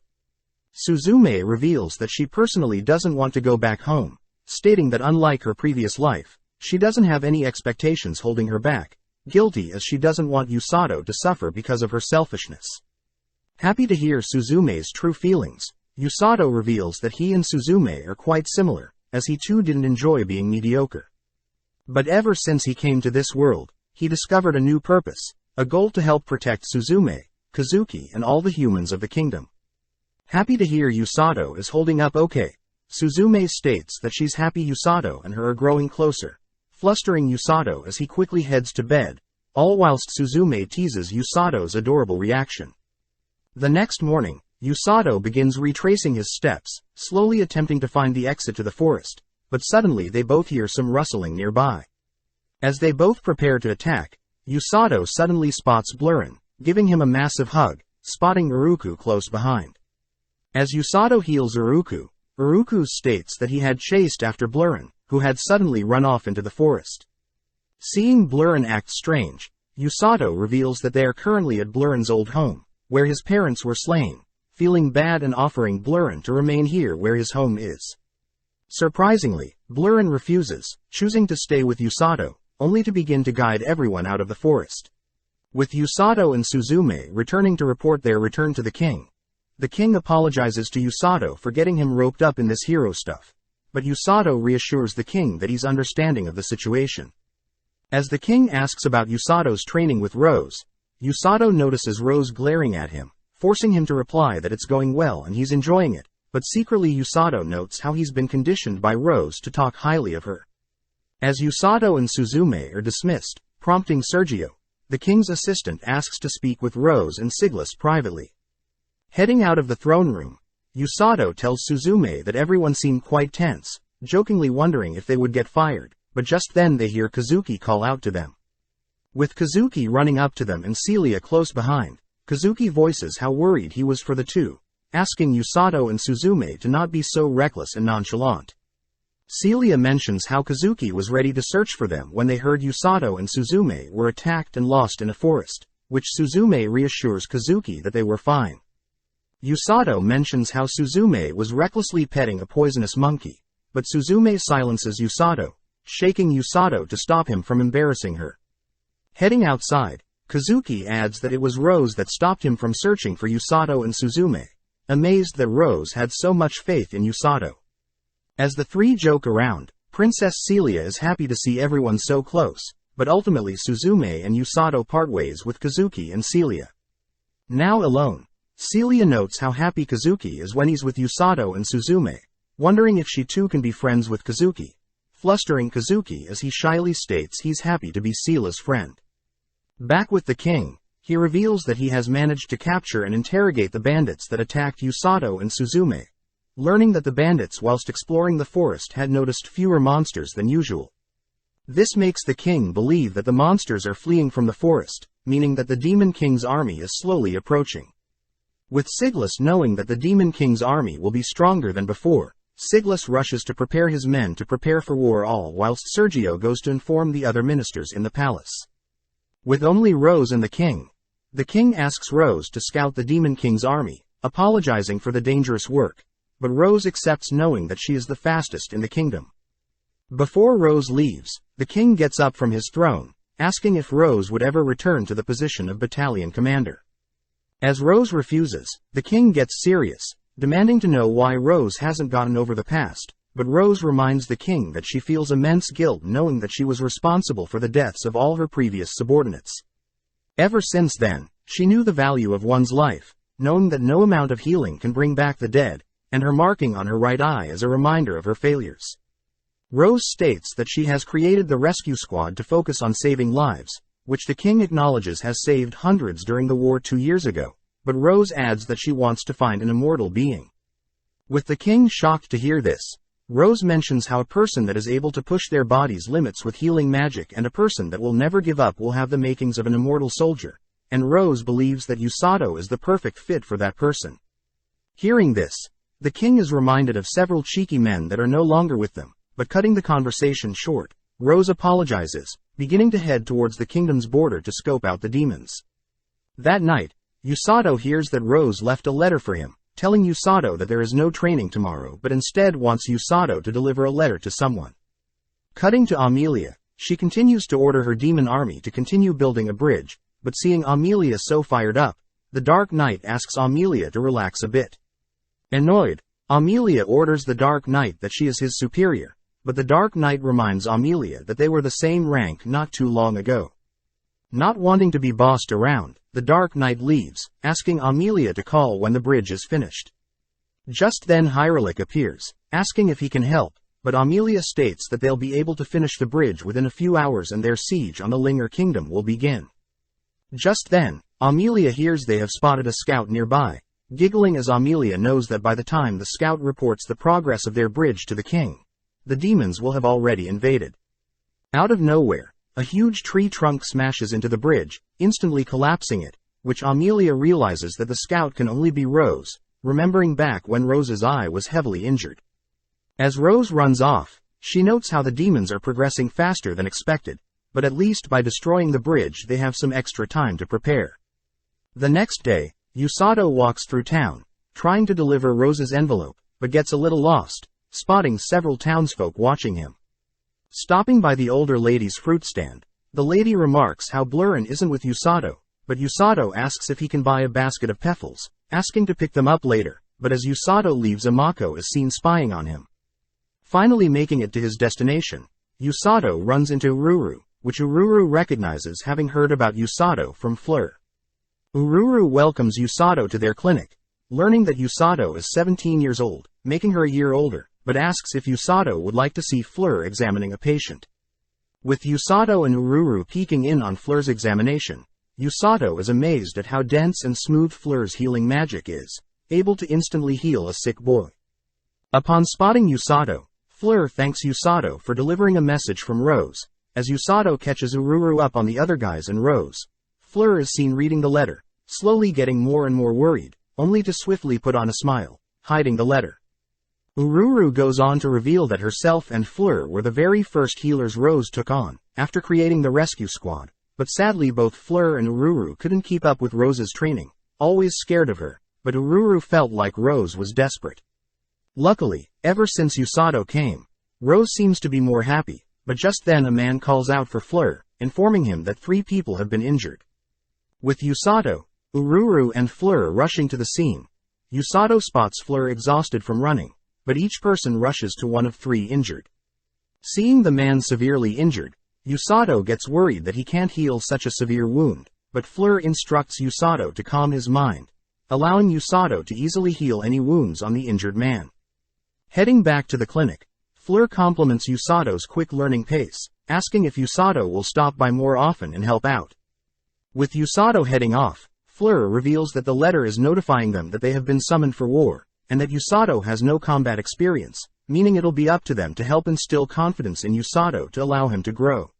Suzume reveals that she personally doesn't want to go back home, stating that unlike her previous life, she doesn't have any expectations holding her back, guilty as she doesn't want Usato to suffer because of her selfishness. Happy to hear Suzume's true feelings, Usato reveals that he and Suzume are quite similar, as he too didn't enjoy being mediocre. But ever since he came to this world, he discovered a new purpose, a goal to help protect Suzume, Kazuki and all the humans of the kingdom. Happy to hear Usato is holding up okay. Suzume states that she's happy Usato and her are growing closer, flustering Usato as he quickly heads to bed, all whilst Suzume teases Usato's adorable reaction. The next morning, Usato begins retracing his steps, slowly attempting to find the exit to the forest, but suddenly they both hear some rustling nearby. As they both prepare to attack, Usato suddenly spots Blurren, giving him a massive hug, spotting Uruku close behind. As Usato heals Uruku, Uruku states that he had chased after Blurren, who had suddenly run off into the forest. Seeing Blurren act strange, Usato reveals that they are currently at Blurren's old home, where his parents were slain, feeling bad and offering Blurren to remain here where his home is. Surprisingly, Blurren refuses, choosing to stay with Usato, only to begin to guide everyone out of the forest. With Usato and Suzume returning to report their return to the king apologizes to Usato for getting him roped up in this hero stuff, but Usato reassures the king that he's understanding of the situation. As the king asks about Usato's training with Rose, Usato notices Rose glaring at him, forcing him to reply that it's going well and he's enjoying it, but secretly Usato notes how he's been conditioned by Rose to talk highly of her. As Usato and Suzume are dismissed, prompting Sergio, the king's assistant asks to speak with Rose and Siglas privately. Heading out of the throne room, Usato tells Suzume that everyone seemed quite tense, jokingly wondering if they would get fired, but just then they hear Kazuki call out to them. With Kazuki running up to them and Celia close behind, Kazuki voices how worried he was for the two, asking Usato and Suzume to not be so reckless and nonchalant. Celia mentions how Kazuki was ready to search for them when they heard Usato and Suzume were attacked and lost in a forest, which Suzume reassures Kazuki that they were fine. Usato mentions how Suzume was recklessly petting a poisonous monkey, but Suzume silences Usato, shaking Usato to stop him from embarrassing her. Heading outside, Kazuki adds that it was Rose that stopped him from searching for Usato and Suzume, amazed that Rose had so much faith in Usato. As the three joke around, Princess Celia is happy to see everyone so close, but ultimately Suzume and Usato part ways with Kazuki and Celia. Now alone, Celia notes how happy Kazuki is when he's with Usato and Suzume, wondering if she too can be friends with Kazuki, flustering Kazuki as he shyly states he's happy to be Celia's friend. Back with the king, he reveals that he has managed to capture and interrogate the bandits that attacked Usato and Suzume, learning that the bandits whilst exploring the forest had noticed fewer monsters than usual. This makes the king believe that the monsters are fleeing from the forest, meaning that the Demon King's army is slowly approaching. With Siglas knowing that the Demon King's army will be stronger than before, Siglas rushes to prepare his men to prepare for war, all whilst Sergio goes to inform the other ministers in the palace. With only Rose and the king asks Rose to scout the Demon King's army, apologizing for the dangerous work, but Rose accepts knowing that she is the fastest in the kingdom. Before Rose leaves, the king gets up from his throne, asking if Rose would ever return to the position of battalion commander. As Rose refuses, the king gets serious, demanding to know why Rose hasn't gotten over the past, but Rose reminds the king that she feels immense guilt knowing that she was responsible for the deaths of all her previous subordinates. Ever since then, she knew the value of one's life, knowing that no amount of healing can bring back the dead, and her marking on her right eye is a reminder of her failures. Rose states that she has created the rescue squad to focus on saving lives, which the king acknowledges has saved hundreds during the war 2 years ago, but Rose adds that she wants to find an immortal being. With the king shocked to hear this, Rose mentions how a person that is able to push their body's limits with healing magic and a person that will never give up will have the makings of an immortal soldier, and Rose believes that Usato is the perfect fit for that person. Hearing this, the king is reminded of several cheeky men that are no longer with them, but cutting the conversation short, Rose apologizes, beginning to head towards the kingdom's border to scope out the demons. That night, Usato hears that Rose left a letter for him, telling Usato that there is no training tomorrow but instead wants Usato to deliver a letter to someone. Cutting to Amelia, she continues to order her demon army to continue building a bridge, but seeing Amelia so fired up, the Dark Knight asks Amelia to relax a bit. Annoyed, Amelia orders the Dark Knight that she is his superior, but the Dark Knight reminds Amelia that they were the same rank not too long ago. Not wanting to be bossed around, the Dark Knight leaves, asking Amelia to call when the bridge is finished. Just then Hyrule appears, asking if he can help, but Amelia states that they'll be able to finish the bridge within a few hours and their siege on the Linger Kingdom will begin. Just then, Amelia hears they have spotted a scout nearby, giggling as Amelia knows that by the time the scout reports the progress of their bridge to the king, the demons will have already invaded. Out of nowhere, a huge tree trunk smashes into the bridge, instantly collapsing it, which Amelia realizes that the scout can only be Rose, remembering back when Rose's eye was heavily injured. As Rose runs off, she notes how the demons are progressing faster than expected, but at least by destroying the bridge they have some extra time to prepare. The next day, Usato walks through town, trying to deliver Rose's envelope, but gets a little lost, spotting several townsfolk watching him. Stopping by the older lady's fruit stand, the lady remarks how Blurren isn't with Usato, but Usato asks if he can buy a basket of peffles, asking to pick them up later, but as Usato leaves, Amako is seen spying on him. Finally making it to his destination, Usato runs into Ururu, which Ururu recognizes, having heard about Usato from Fleur. Ururu welcomes Usato to their clinic, learning that Usato is 17 years old, making her a year older, but asks if Usato would like to see Fleur examining a patient. With Usato and Ururu peeking in on Fleur's examination, Usato is amazed at how dense and smooth Fleur's healing magic is, able to instantly heal a sick boy. Upon spotting Usato, Fleur thanks Usato for delivering a message from Rose. As Usato catches Ururu up on the other guys and Rose, Fleur is seen reading the letter, slowly getting more and more worried, only to swiftly put on a smile, hiding the letter. Ururu goes on to reveal that herself and Fleur were the very first healers Rose took on, after creating the rescue squad, but sadly both Fleur and Ururu couldn't keep up with Rose's training, always scared of her, but Ururu felt like Rose was desperate. Luckily, ever since Usato came, Rose seems to be more happy, but just then a man calls out for Fleur, informing him that 3 people have been injured. With Usato, Ururu and Fleur rushing to the scene, Usato spots Fleur exhausted from running, but each person rushes to one of 3 injured. Seeing the man severely injured, Usato gets worried that he can't heal such a severe wound, but Fleur instructs Usato to calm his mind, allowing Usato to easily heal any wounds on the injured man. Heading back to the clinic, Fleur compliments Usato's quick learning pace, asking if Usato will stop by more often and help out. With Usato heading off, Fleur reveals that the letter is notifying them that they have been summoned for war, and that Usato has no combat experience, meaning it'll be up to them to help instill confidence in Usato to allow him to grow.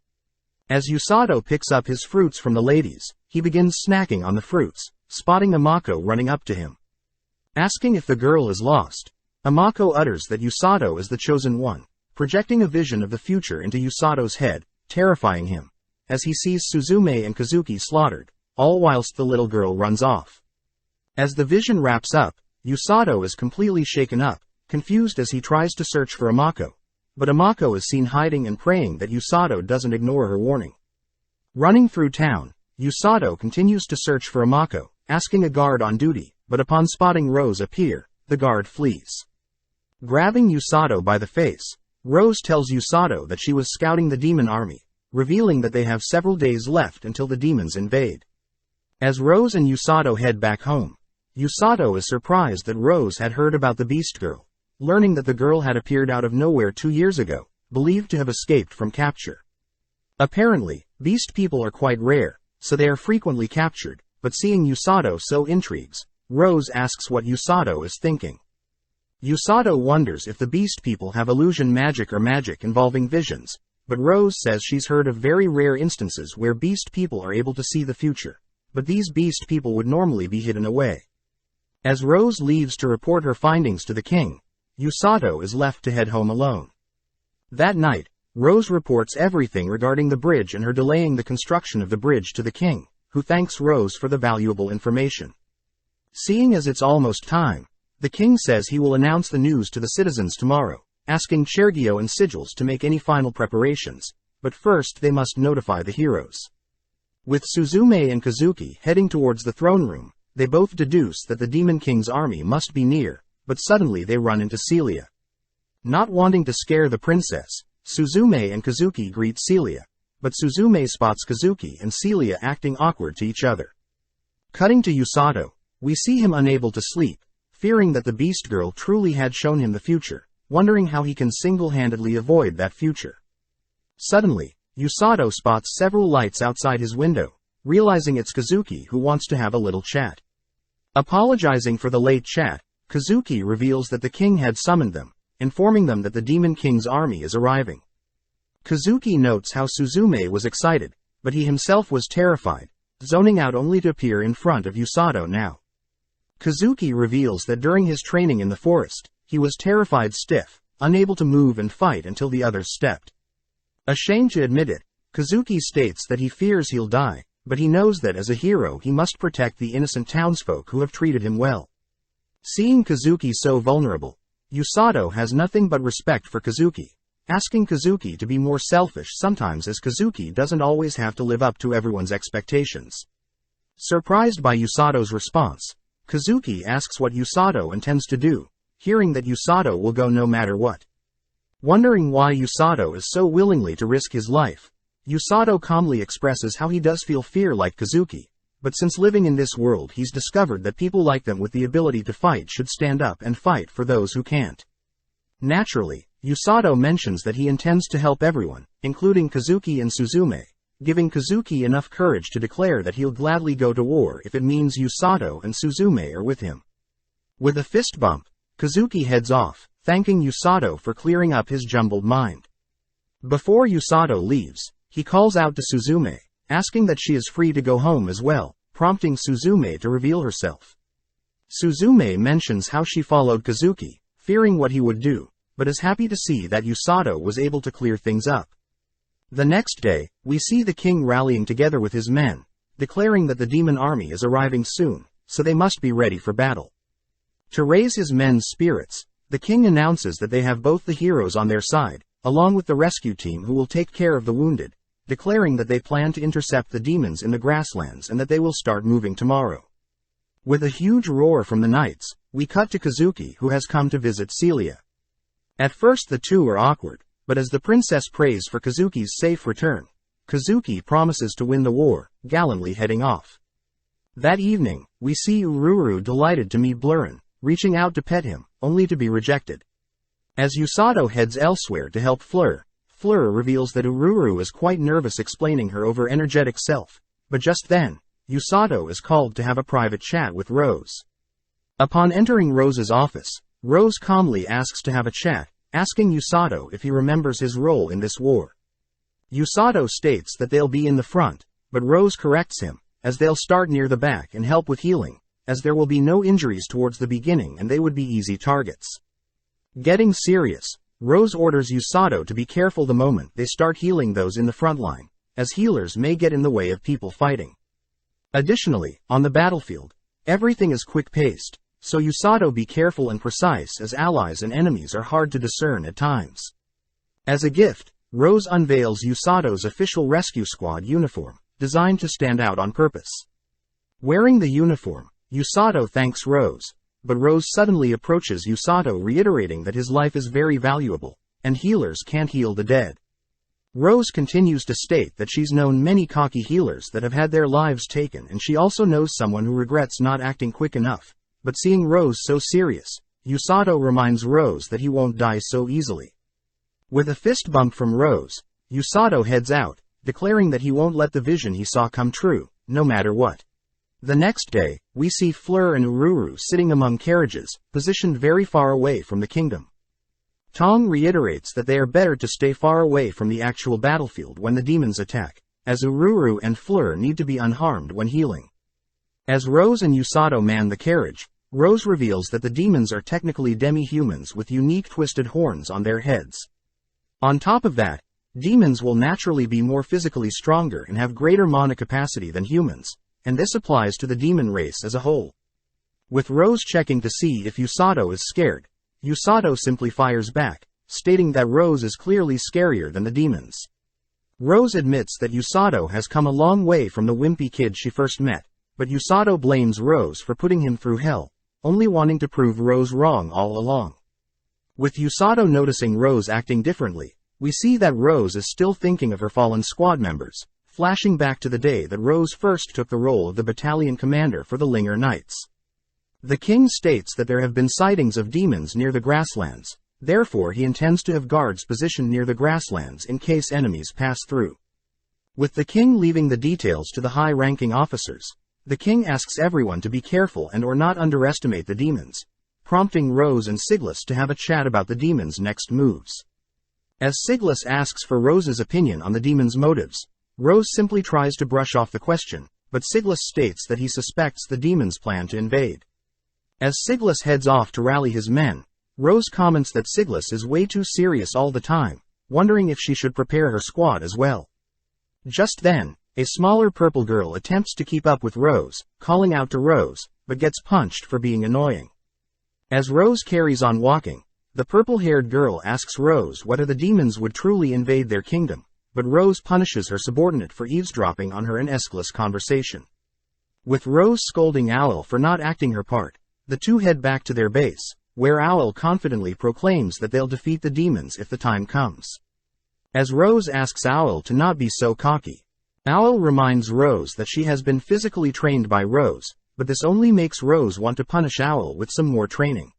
As Usato picks up his fruits from the ladies, he begins snacking on the fruits, spotting Amako running up to him. Asking if the girl is lost, Amako utters that Usato is the chosen one, projecting a vision of the future into Usato's head, terrifying him, as he sees Suzume and Kazuki slaughtered, all whilst the little girl runs off. As the vision wraps up, Usato is completely shaken up, confused as he tries to search for Amako, but Amako is seen hiding and praying that Usato doesn't ignore her warning. Running through town, Usato continues to search for Amako, asking a guard on duty, but upon spotting Rose appear, the guard flees. Grabbing Usato by the face, Rose tells Usato that she was scouting the demon army, revealing that they have several days left until the demons invade. As Rose and Usato head back home, Usato is surprised that Rose had heard about the Beast Girl, learning that the girl had appeared out of nowhere 2 years ago, believed to have escaped from capture. Apparently, beast people are quite rare, so they are frequently captured, but seeing Usato so intrigues, Rose asks what Usato is thinking. Usato wonders if the beast people have illusion magic or magic involving visions, but Rose says she's heard of very rare instances where beast people are able to see the future, but these beast people would normally be hidden away. As Rose leaves to report her findings to the king, Usato is left to head home alone. That night, Rose reports everything regarding the bridge and her delaying the construction of the bridge to the king, who thanks Rose for the valuable information. Seeing as it's almost time, the king says he will announce the news to the citizens tomorrow, asking Chergio and Sigils to make any final preparations, but first they must notify the heroes. With Suzume and Kazuki heading towards the throne room, they both deduce that the Demon King's army must be near, but suddenly they run into Celia. Not wanting to scare the princess, Suzume and Kazuki greet Celia, but Suzume spots Kazuki and Celia acting awkward to each other. Cutting to Usato, we see him unable to sleep, fearing that the Beast Girl truly had shown him the future, wondering how he can single-handedly avoid that future. Suddenly, Usato spots several lights outside his window, realizing it's Kazuki who wants to have a little chat. Apologizing for the late chat, Kazuki reveals that the king had summoned them, informing them that the Demon King's army is arriving. Kazuki notes how Suzume was excited, but he himself was terrified, zoning out only to appear in front of Usato now. Kazuki reveals that during his training in the forest, he was terrified stiff, unable to move and fight until the others stepped. Ashamed to admit it, Kazuki states that he fears he'll die, but he knows that as a hero he must protect the innocent townsfolk who have treated him well. Seeing Kazuki so vulnerable, Usato has nothing but respect for Kazuki, asking Kazuki to be more selfish sometimes as Kazuki doesn't always have to live up to everyone's expectations. Surprised by Usato's response, Kazuki asks what Usato intends to do, hearing that Usato will go no matter what. Wondering why Usato is so willingly to risk his life, Usato calmly expresses how he does feel fear like Kazuki, but since living in this world he's discovered that people like them with the ability to fight should stand up and fight for those who can't. Naturally, Usato mentions that he intends to help everyone, including Kazuki and Suzume, giving Kazuki enough courage to declare that he'll gladly go to war if it means Usato and Suzume are with him. With a fist bump, Kazuki heads off, thanking Usato for clearing up his jumbled mind. Before Usato leaves, he calls out to Suzume, asking that she is free to go home as well, prompting Suzume to reveal herself. Suzume mentions how she followed Kazuki, fearing what he would do, but is happy to see that Usato was able to clear things up. The next day, we see the king rallying together with his men, declaring that the demon army is arriving soon, so they must be ready for battle. To raise his men's spirits, the king announces that they have both the heroes on their side, along with the rescue team who will take care of the wounded, declaring that they plan to intercept the demons in the grasslands and that they will start moving tomorrow. With a huge roar from the knights, we cut to Kazuki who has come to visit Celia. At first the two are awkward, but as the princess prays for Kazuki's safe return, Kazuki promises to win the war, gallantly heading off. That evening, we see Ururu delighted to meet Blurrin, reaching out to pet him, only to be rejected. As Usato heads elsewhere to help Fleur reveals that Ururu is quite nervous explaining her over-energetic self, but just then, Usato is called to have a private chat with Rose. Upon entering Rose's office, Rose calmly asks to have a chat, asking Usato if he remembers his role in this war. Usato states that they'll be in the front, but Rose corrects him, as they'll start near the back and help with healing, as there will be no injuries towards the beginning and they would be easy targets. Getting serious, Rose orders Usato to be careful the moment they start healing those in the front line, as healers may get in the way of people fighting. Additionally, on the battlefield, everything is quick-paced, so Usato be careful and precise as allies and enemies are hard to discern at times. As a gift, Rose unveils Usato's official rescue squad uniform, designed to stand out on purpose. Wearing the uniform, Usato thanks Rose, but Rose suddenly approaches Usato reiterating that his life is very valuable, and healers can't heal the dead. Rose continues to state that she's known many cocky healers that have had their lives taken and she also knows someone who regrets not acting quick enough, but seeing Rose so serious, Usato reminds Rose that he won't die so easily. With a fist bump from Rose, Usato heads out, declaring that he won't let the vision he saw come true, no matter what. The next day, we see Fleur and Ururu sitting among carriages, positioned very far away from the kingdom. Tong reiterates that they are better to stay far away from the actual battlefield when the demons attack, as Ururu and Fleur need to be unharmed when healing. As Rose and Usato man the carriage, Rose reveals that the demons are technically demi-humans with unique twisted horns on their heads. On top of that, demons will naturally be more physically stronger and have greater mana capacity than humans, and this applies to the demon race as a whole. With Rose checking to see if Usato is scared, Usato simply fires back, stating that Rose is clearly scarier than the demons. Rose admits that Usato has come a long way from the wimpy kid she first met, but Usato blames Rose for putting him through hell, only wanting to prove Rose wrong all along. With Usato noticing Rose acting differently, we see that Rose is still thinking of her fallen squad members, flashing back to the day that Rose first took the role of the battalion commander for the Linger Knights. The king states that there have been sightings of demons near the grasslands, therefore he intends to have guards positioned near the grasslands in case enemies pass through. With the king leaving the details to the high-ranking officers, the king asks everyone to be careful and or not underestimate the demons, prompting Rose and Siglas to have a chat about the demons' next moves. As Siglas asks for Rose's opinion on the demons' motives, Rose simply tries to brush off the question, but Siglas states that he suspects the demons plan to invade. As Siglas heads off to rally his men, Rose comments that Siglas is way too serious all the time, wondering if she should prepare her squad as well. Just then, a smaller purple girl attempts to keep up with Rose, calling out to Rose, but gets punched for being annoying. As Rose carries on walking, the purple-haired girl asks Rose whether the demons would truly invade their kingdom, but Rose punishes her subordinate for eavesdropping on her and Siglas' conversation. With Rose scolding Owl for not acting her part, the two head back to their base, where Owl confidently proclaims that they'll defeat the demons if the time comes. As Rose asks Owl to not be so cocky, Owl reminds Rose that she has been physically trained by Rose, but this only makes Rose want to punish Owl with some more training.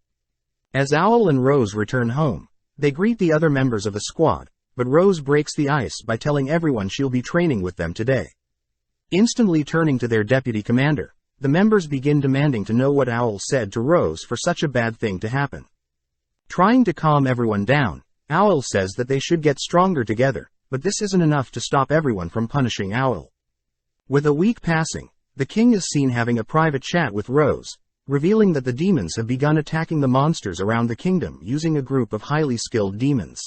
As Owl and Rose return home, they greet the other members of the squad, but Rose breaks the ice by telling everyone she'll be training with them today. Instantly turning to their deputy commander, the members begin demanding to know what Owl said to Rose for such a bad thing to happen. Trying to calm everyone down, Owl says that they should get stronger together, but this isn't enough to stop everyone from punishing Owl. With a week passing, the king is seen having a private chat with Rose, revealing that the demons have begun attacking the monsters around the kingdom using a group of highly skilled demons.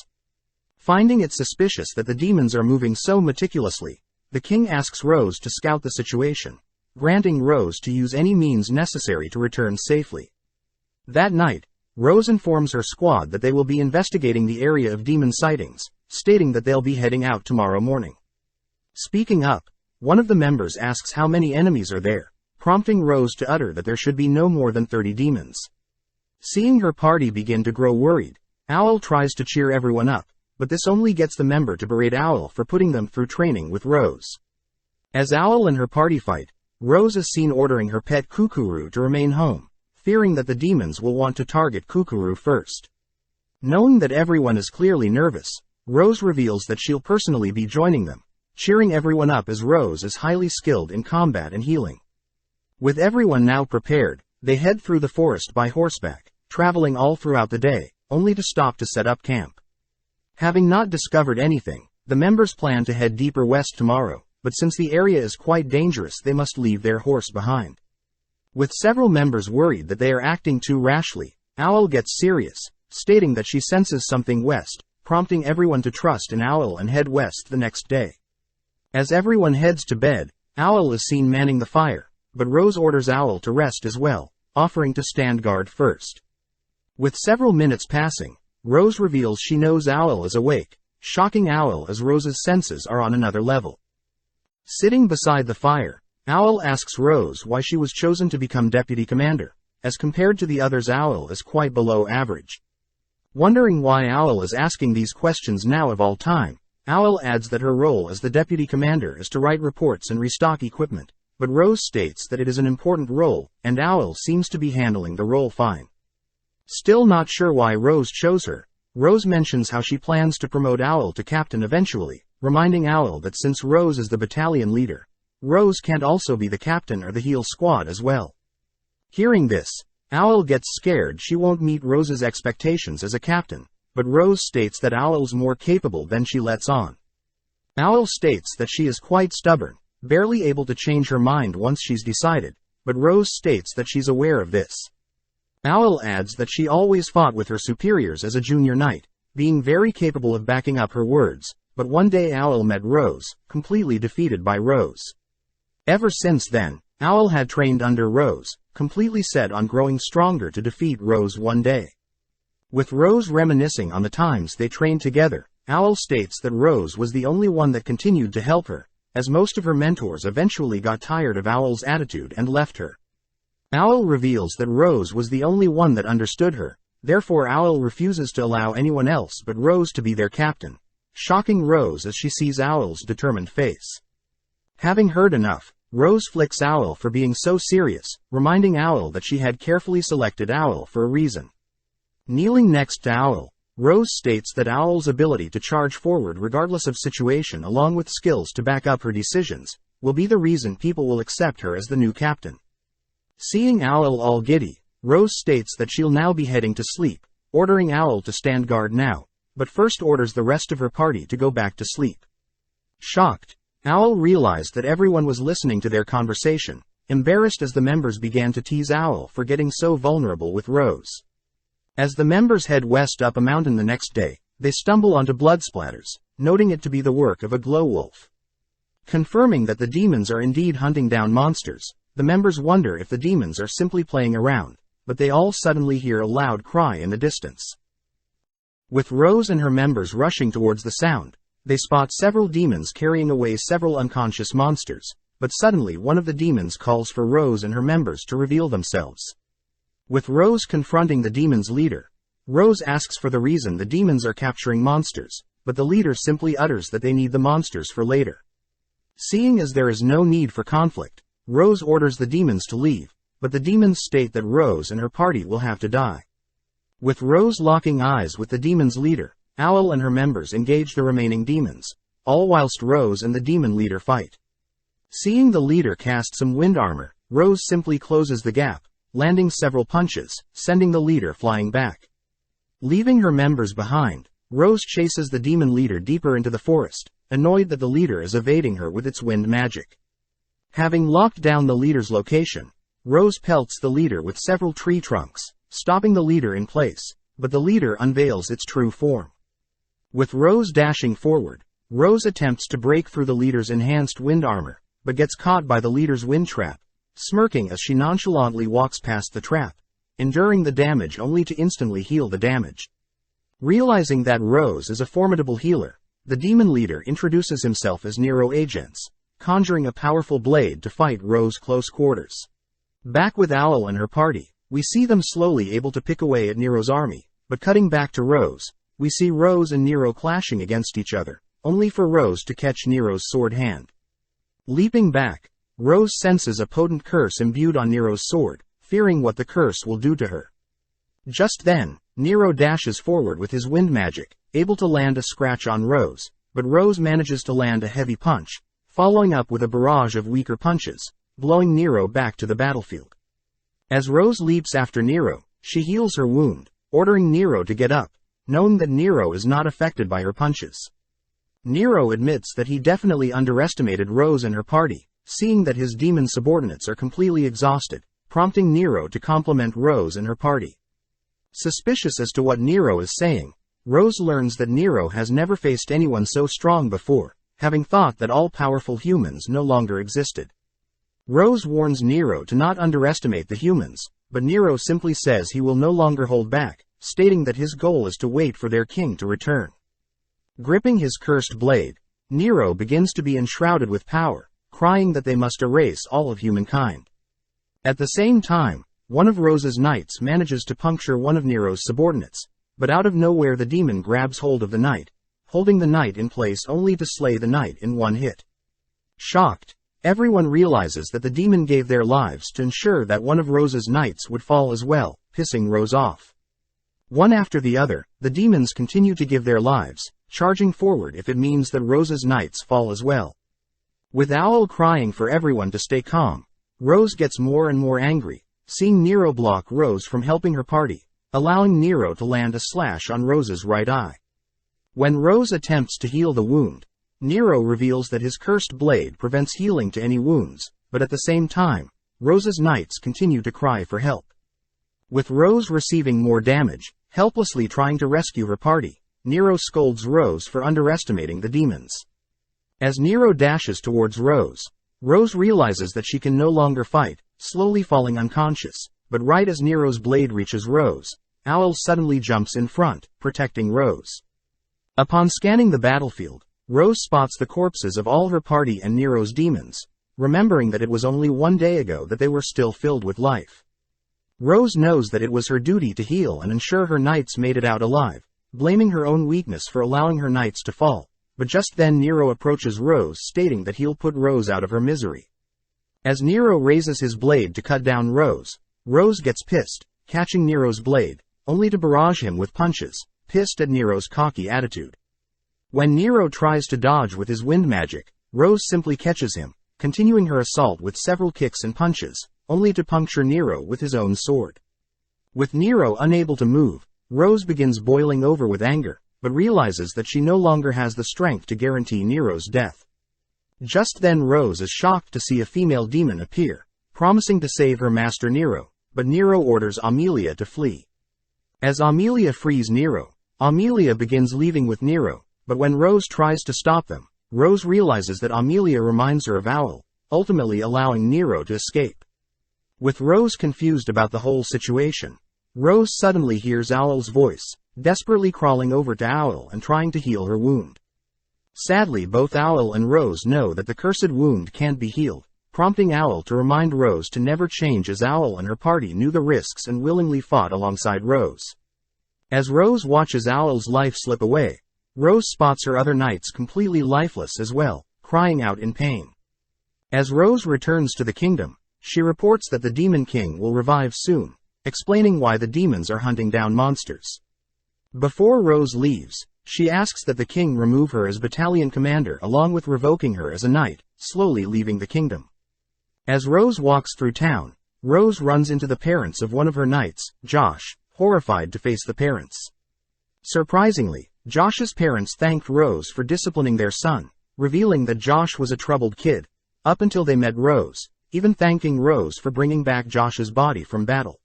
Finding it suspicious that the demons are moving so meticulously, the king asks Rose to scout the situation, granting Rose to use any means necessary to return safely. That night, Rose informs her squad that they will be investigating the area of demon sightings, stating that they'll be heading out tomorrow morning. Speaking up, one of the members asks how many enemies are there, prompting Rose to utter that there should be no more than 30 demons. Seeing her party begin to grow worried, Owl tries to cheer everyone up, but this only gets the member to berate Owl for putting them through training with Rose. As Owl and her party fight, Rose is seen ordering her pet Kukuru to remain home, fearing that the demons will want to target Kukuru first. Knowing that everyone is clearly nervous, Rose reveals that she'll personally be joining them, cheering everyone up as Rose is highly skilled in combat and healing. With everyone now prepared, they head through the forest by horseback, traveling all throughout the day, only to stop to set up camp. Having not discovered anything, the members plan to head deeper west tomorrow, but since the area is quite dangerous they must leave their horse behind. With several members worried that they are acting too rashly, Owl gets serious, stating that she senses something west, prompting everyone to trust in Owl and head west the next day. As everyone heads to bed, Owl is seen manning the fire, but Rose orders Owl to rest as well, offering to stand guard first. With several minutes passing, Rose reveals she knows Owl is awake, shocking Owl as Rose's senses are on another level. Sitting beside the fire, Owl asks Rose why she was chosen to become deputy commander. As compared to the others, Owl is quite below average. Wondering why Owl is asking these questions now of all time, Owl adds that her role as the deputy commander is to write reports and restock equipment, but Rose states that it is an important role, and Owl seems to be handling the role fine. Still not sure why Rose chose her, Rose mentions how she plans to promote Owl to captain eventually, reminding Owl that since Rose is the battalion leader, Rose can't also be the captain or the heal squad as well. Hearing this, Owl gets scared she won't meet Rose's expectations as a captain, but Rose states that Owl's more capable than she lets on. Owl states that she is quite stubborn, barely able to change her mind once she's decided, but Rose states that she's aware of this. Owl adds that she always fought with her superiors as a junior knight, being very capable of backing up her words, but one day Owl met Rose, completely defeated by Rose. Ever since then, Owl had trained under Rose, completely set on growing stronger to defeat Rose one day. With Rose reminiscing on the times they trained together, Owl states that Rose was the only one that continued to help her, as most of her mentors eventually got tired of Owl's attitude and left her. Owl reveals that Rose was the only one that understood her, therefore Owl refuses to allow anyone else but Rose to be their captain, shocking Rose as she sees Owl's determined face. Having heard enough, Rose flicks Owl for being so serious, reminding Owl that she had carefully selected Owl for a reason. Kneeling next to Owl, Rose states that Owl's ability to charge forward regardless of situation along with skills to back up her decisions, will be the reason people will accept her as the new captain. Seeing Owl all giddy, Rose states that she'll now be heading to sleep, ordering Owl to stand guard now, but first orders the rest of her party to go back to sleep. Shocked, Owl realized that everyone was listening to their conversation, embarrassed as the members began to tease Owl for getting so vulnerable with Rose. As the members head west up a mountain the next day, they stumble onto blood splatters, noting it to be the work of a glow wolf. Confirming that the demons are indeed hunting down monsters, the members wonder if the demons are simply playing around, but they all suddenly hear a loud cry in the distance. With Rose and her members rushing towards the sound, they spot several demons carrying away several unconscious monsters, but suddenly one of the demons calls for Rose and her members to reveal themselves. With Rose confronting the demon's leader, Rose asks for the reason the demons are capturing monsters, but the leader simply utters that they need the monsters for later. Seeing as there is no need for conflict, Rose orders the demons to leave, but the demons state that Rose and her party will have to die. With Rose locking eyes with the demon's leader, Owl and her members engage the remaining demons, all whilst Rose and the demon leader fight. Seeing the leader cast some wind armor, Rose simply closes the gap, landing several punches, sending the leader flying back. Leaving her members behind, Rose chases the demon leader deeper into the forest, annoyed that the leader is evading her with its wind magic. Having locked down the leader's location, Rose pelts the leader with several tree trunks, stopping the leader in place, but the leader unveils its true form. With Rose dashing forward, Rose attempts to break through the leader's enhanced wind armor, but gets caught by the leader's wind trap, smirking as she nonchalantly walks past the trap, enduring the damage only to instantly heal the damage. Realizing that Rose is a formidable healer, the demon leader introduces himself as Nero Agents, conjuring a powerful blade to fight Rose close quarters. Back with Owl and her party, we see them slowly able to pick away at Nero's army, but cutting back to Rose, we see Rose and Nero clashing against each other, only for Rose to catch Nero's sword hand. Leaping back, Rose senses a potent curse imbued on Nero's sword, fearing what the curse will do to her. Just then, Nero dashes forward with his wind magic, able to land a scratch on Rose, but Rose manages to land a heavy punch, following up with a barrage of weaker punches, blowing Nero back to the battlefield. As Rose leaps after Nero, she heals her wound, ordering Nero to get up, knowing that Nero is not affected by her punches. Nero admits that he definitely underestimated Rose and her party, seeing that his demon subordinates are completely exhausted, prompting Nero to compliment Rose and her party. Suspicious as to what Nero is saying, Rose learns that Nero has never faced anyone so strong before, having thought that all-powerful humans no longer existed. Rose warns Nero to not underestimate the humans, but Nero simply says he will no longer hold back, stating that his goal is to wait for their king to return. Gripping his cursed blade, Nero begins to be enshrouded with power, crying that they must erase all of humankind. At the same time, one of Rose's knights manages to puncture one of Nero's subordinates, but out of nowhere the demon grabs hold of the knight, holding the knight in place only to slay the knight in one hit. Shocked, everyone realizes that the demon gave their lives to ensure that one of Rose's knights would fall as well, pissing Rose off. One after the other, the demons continue to give their lives, charging forward if it means that Rose's knights fall as well. With Owl crying for everyone to stay calm, Rose gets more and more angry, seeing Nero block Rose from helping her party, allowing Nero to land a slash on Rose's right eye. When Rose attempts to heal the wound, Nero reveals that his cursed blade prevents healing to any wounds, but at the same time, Rose's knights continue to cry for help. With Rose receiving more damage, helplessly trying to rescue her party, Nero scolds Rose for underestimating the demons. As Nero dashes towards Rose, Rose realizes that she can no longer fight, slowly falling unconscious, but right as Nero's blade reaches Rose, Owl suddenly jumps in front, protecting Rose. Upon scanning the battlefield, Rose spots the corpses of all her party and Nero's demons, remembering that it was only one day ago that they were still filled with life. Rose knows that it was her duty to heal and ensure her knights made it out alive, blaming her own weakness for allowing her knights to fall, but just then Nero approaches Rose stating that he'll put Rose out of her misery. As Nero raises his blade to cut down Rose, Rose gets pissed, catching Nero's blade, only to barrage him with punches, pissed at Nero's cocky attitude. When Nero tries to dodge with his wind magic, Rose simply catches him, continuing her assault with several kicks and punches, only to puncture Nero with his own sword. With Nero unable to move, Rose begins boiling over with anger, but realizes that she no longer has the strength to guarantee Nero's death. Just then Rose is shocked to see a female demon appear, promising to save her master Nero, but Nero orders Amelia to flee. As Amelia frees Nero, Amelia begins leaving with Nero, but when Rose tries to stop them, Rose realizes that Amelia reminds her of Owl, ultimately allowing Nero to escape. With Rose confused about the whole situation, Rose suddenly hears Owl's voice, desperately crawling over to Owl and trying to heal her wound. Sadly, both Owl and Rose know that the cursed wound can't be healed, prompting Owl to remind Rose to never change, as Owl and her party knew the risks and willingly fought alongside Rose. As Rose watches Owl's life slip away, Rose spots her other knights completely lifeless as well, crying out in pain. As Rose returns to the kingdom, she reports that the Demon King will revive soon, explaining why the demons are hunting down monsters. Before Rose leaves, she asks that the king remove her as battalion commander along with revoking her as a knight, slowly leaving the kingdom. As Rose walks through town, Rose runs into the parents of one of her knights, Josh, horrified to face the parents. Surprisingly, Josh's parents thanked Rose for disciplining their son, revealing that Josh was a troubled kid, up until they met Rose, even thanking Rose for bringing back Josh's body from battle.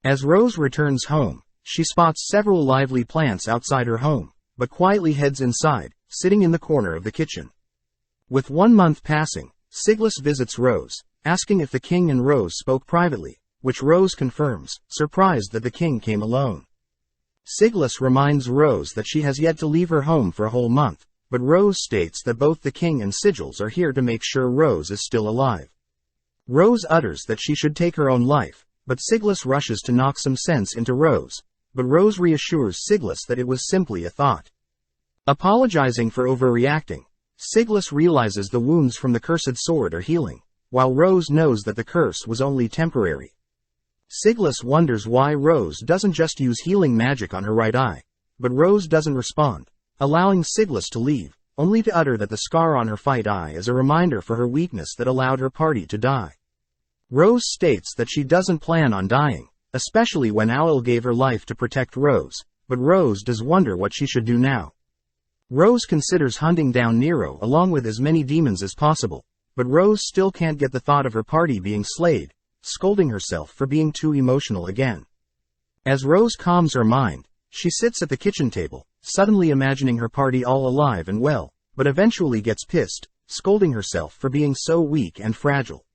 As Rose returns home, she spots several lively plants outside her home, but quietly heads inside, sitting in the corner of the kitchen. With 1 month passing, Siglas visits Rose, asking if the king and Rose spoke privately, which Rose confirms, surprised that the king came alone. Siglas reminds Rose that she has yet to leave her home for a whole month, but Rose states that both the king and Sigils are here to make sure Rose is still alive. Rose utters that she should take her own life, but Siglas rushes to knock some sense into Rose, but Rose reassures Siglas that it was simply a thought. Apologizing for overreacting, Siglas realizes the wounds from the cursed sword are healing, while Rose knows that the curse was only temporary. Siglas wonders why Rose doesn't just use healing magic on her right eye, but Rose doesn't respond, allowing Siglas to leave, only to utter that the scar on her right eye is a reminder for her weakness that allowed her party to die. Rose states that she doesn't plan on dying, especially when Owl gave her life to protect Rose, but Rose does wonder what she should do now. Rose considers hunting down Nero along with as many demons as possible, but Rose still can't get the thought of her party being slayed, scolding herself for being too emotional again. As Rose calms her mind, she sits at the kitchen table, suddenly imagining her party all alive and well, but eventually gets pissed, scolding herself for being so weak and fragile.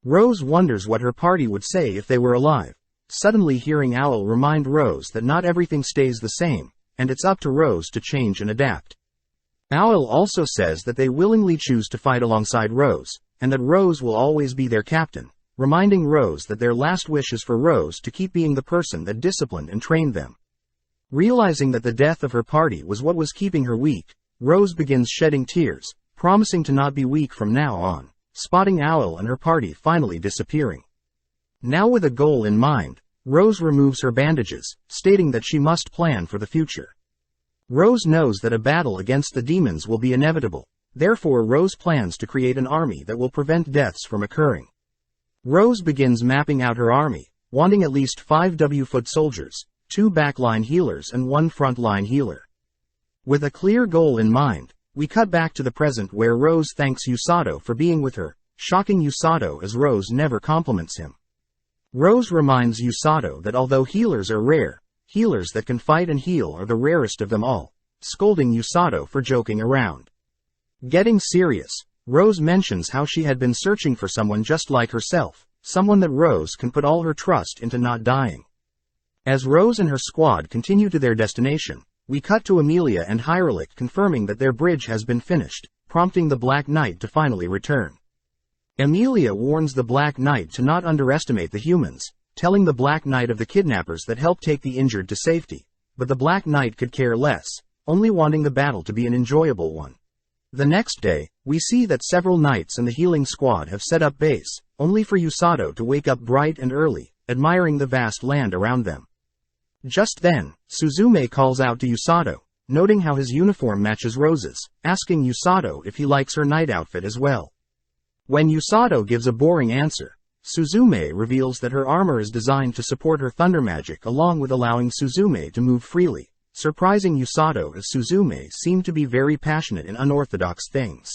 Rose wonders what her party would say if they were alive, suddenly hearing Owl remind Rose that not everything stays the same, and it's up to Rose to change and adapt. Owl also says that they willingly choose to fight alongside Rose, and that Rose will always be their captain, reminding Rose that their last wish is for Rose to keep being the person that disciplined and trained them. Realizing that the death of her party was what was keeping her weak, Rose begins shedding tears, promising to not be weak from now on, spotting Owl and her party finally disappearing. Now with a goal in mind, Rose removes her bandages, stating that she must plan for the future. Rose knows that a battle against the demons will be inevitable, therefore Rose plans to create an army that will prevent deaths from occurring. Rose begins mapping out her army, wanting at least 5 foot soldiers, 2 backline healers and 1 frontline healer. With a clear goal in mind, we cut back to the present where Rose thanks Usato for being with her, shocking Usato as Rose never compliments him. Rose reminds Usato that although healers are rare, healers that can fight and heal are the rarest of them all, scolding Usato for joking around. Getting serious, Rose mentions how she had been searching for someone just like herself, someone that Rose can put all her trust into not dying. As Rose and her squad continue to their destination, we cut to Amelia and Hierolic confirming that their bridge has been finished, prompting the Black Knight to finally return. Amelia warns the Black Knight to not underestimate the humans, telling the Black Knight of the kidnappers that helped take the injured to safety, but the Black Knight could care less, only wanting the battle to be an enjoyable one. The next day, we see that several knights and the healing squad have set up base, only for Usato to wake up bright and early, admiring the vast land around them. Just then, Suzume calls out to Usato, noting how his uniform matches Rose's, asking Usato if he likes her knight outfit as well. When Usato gives a boring answer, Suzume reveals that her armor is designed to support her thunder magic along with allowing Suzume to move freely, surprising Usato as Suzume seemed to be very passionate in unorthodox things.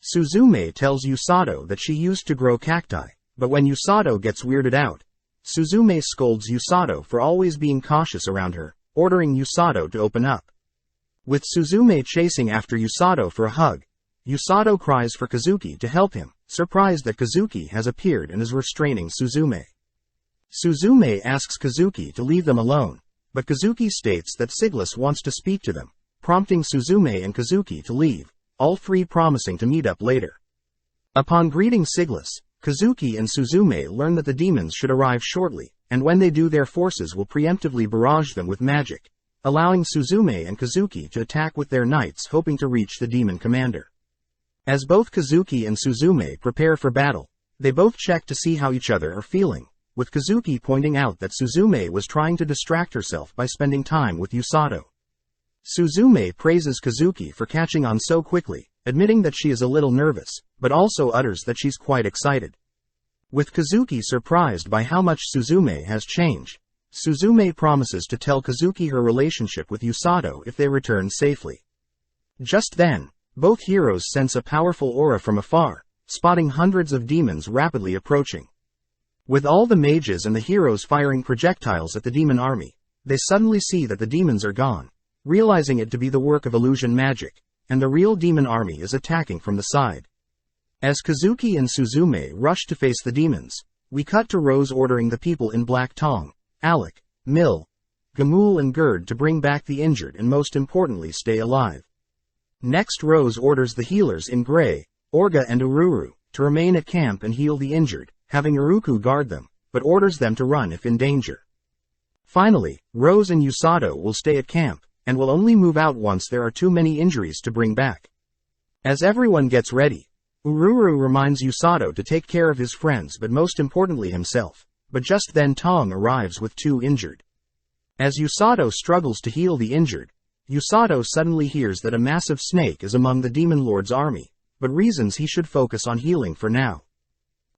Suzume tells Usato that she used to grow cacti, but when Usato gets weirded out, Suzume scolds Usato for always being cautious around her, ordering Usato to open up. With Suzume chasing after Usato for a hug, Usato cries for Kazuki to help him, surprised that Kazuki has appeared and is restraining Suzume. Suzume asks Kazuki to leave them alone, but Kazuki states that Siglas wants to speak to them, prompting Suzume and Kazuki to leave, all three promising to meet up later. Upon greeting Siglis, Kazuki and Suzume learn that the demons should arrive shortly, and when they do their forces will preemptively barrage them with magic, allowing Suzume and Kazuki to attack with their knights hoping to reach the demon commander. As both Kazuki and Suzume prepare for battle, they both check to see how each other are feeling, with Kazuki pointing out that Suzume was trying to distract herself by spending time with Yusato. Suzume praises Kazuki for catching on so quickly, admitting that she is a little nervous, but also utters that she's quite excited. With Kazuki surprised by how much Suzume has changed, Suzume promises to tell Kazuki her relationship with Yusato if they return safely. Just then, both heroes sense a powerful aura from afar, spotting hundreds of demons rapidly approaching. With all the mages and the heroes firing projectiles at the demon army, they suddenly see that the demons are gone, realizing it to be the work of illusion magic, and the real demon army is attacking from the side. As Kazuki and Suzume rush to face the demons, we cut to Rose ordering the people in Black Tong, Alec, Mill, Gamul and Gerd to bring back the injured and most importantly stay alive. Next Rose orders the healers in Gray, Orga and Ururu, to remain at camp and heal the injured, having Uruku guard them, but orders them to run if in danger. Finally, Rose and Yusato will stay at camp, and will only move out once there are too many injuries to bring back. As everyone gets ready, Ururu reminds Yusato to take care of his friends but most importantly himself, but just then Tong arrives with 2 injured. As Yusato struggles to heal the injured, Yusato suddenly hears that a massive snake is among the Demon Lord's army, but reasons he should focus on healing for now.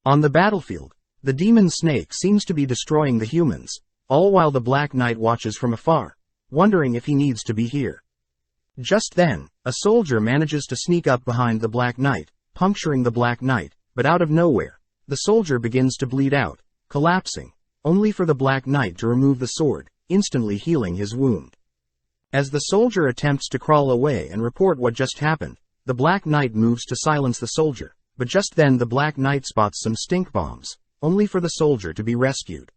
On the battlefield, the demon snake seems to be destroying the humans, all while the Black Knight watches from afar, wondering if he needs to be here. Just then, a soldier manages to sneak up behind the Black Knight, puncturing the Black Knight, but out of nowhere, the soldier begins to bleed out, collapsing, only for the Black Knight to remove the sword, instantly healing his wound. As the soldier attempts to crawl away and report what just happened, the Black Knight moves to silence the soldier, but just then the Black Knight spots some stink bombs, only for the soldier to be rescued.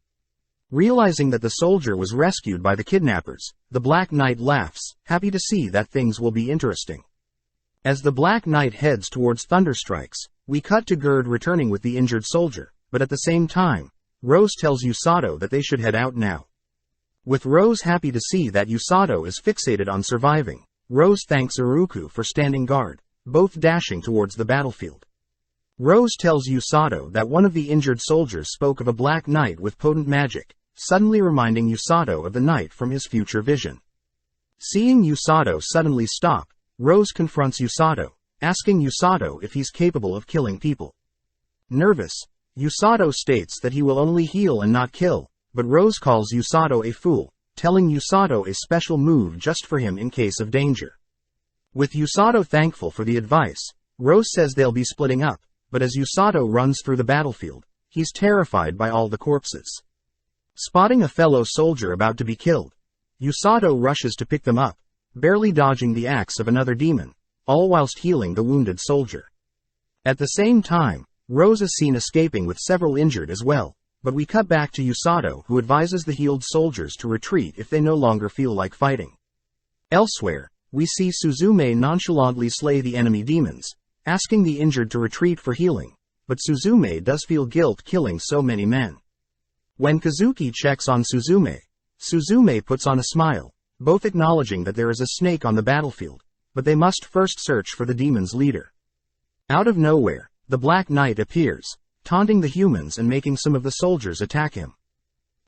Realizing that the soldier was rescued by the kidnappers, the Black Knight laughs, happy to see that things will be interesting. As the Black Knight heads towards Thunderstrikes, we cut to Gerd returning with the injured soldier, but at the same time, Rose tells Yusato that they should head out now. With Rose happy to see that Yusato is fixated on surviving, Rose thanks Uruku for standing guard, both dashing towards the battlefield. Rose tells Yusato that one of the injured soldiers spoke of a Black Knight with potent magic, suddenly reminding Yusato of the knight from his future vision. Seeing Yusato suddenly stop, Rose confronts Yusato, asking Yusato if he's capable of killing people. Nervous, Yusato states that he will only heal and not kill, but Rose calls Yusato a fool, telling Yusato a special move just for him in case of danger. With Yusato thankful for the advice, Rose says they'll be splitting up, but as Yusato runs through the battlefield, he's terrified by all the corpses. Spotting a fellow soldier about to be killed, Yusato rushes to pick them up, barely dodging the axe of another demon, all whilst healing the wounded soldier. At the same time, Rose is seen escaping with several injured as well, but we cut back to Yusato who advises the healed soldiers to retreat if they no longer feel like fighting. Elsewhere, we see Suzume nonchalantly slay the enemy demons, asking the injured to retreat for healing, but Suzume does feel guilt killing so many men. When Kazuki checks on Suzume, Suzume puts on a smile, both acknowledging that there is a snake on the battlefield, but they must first search for the demon's leader. Out of nowhere, the Black Knight appears, taunting the humans and making some of the soldiers attack him.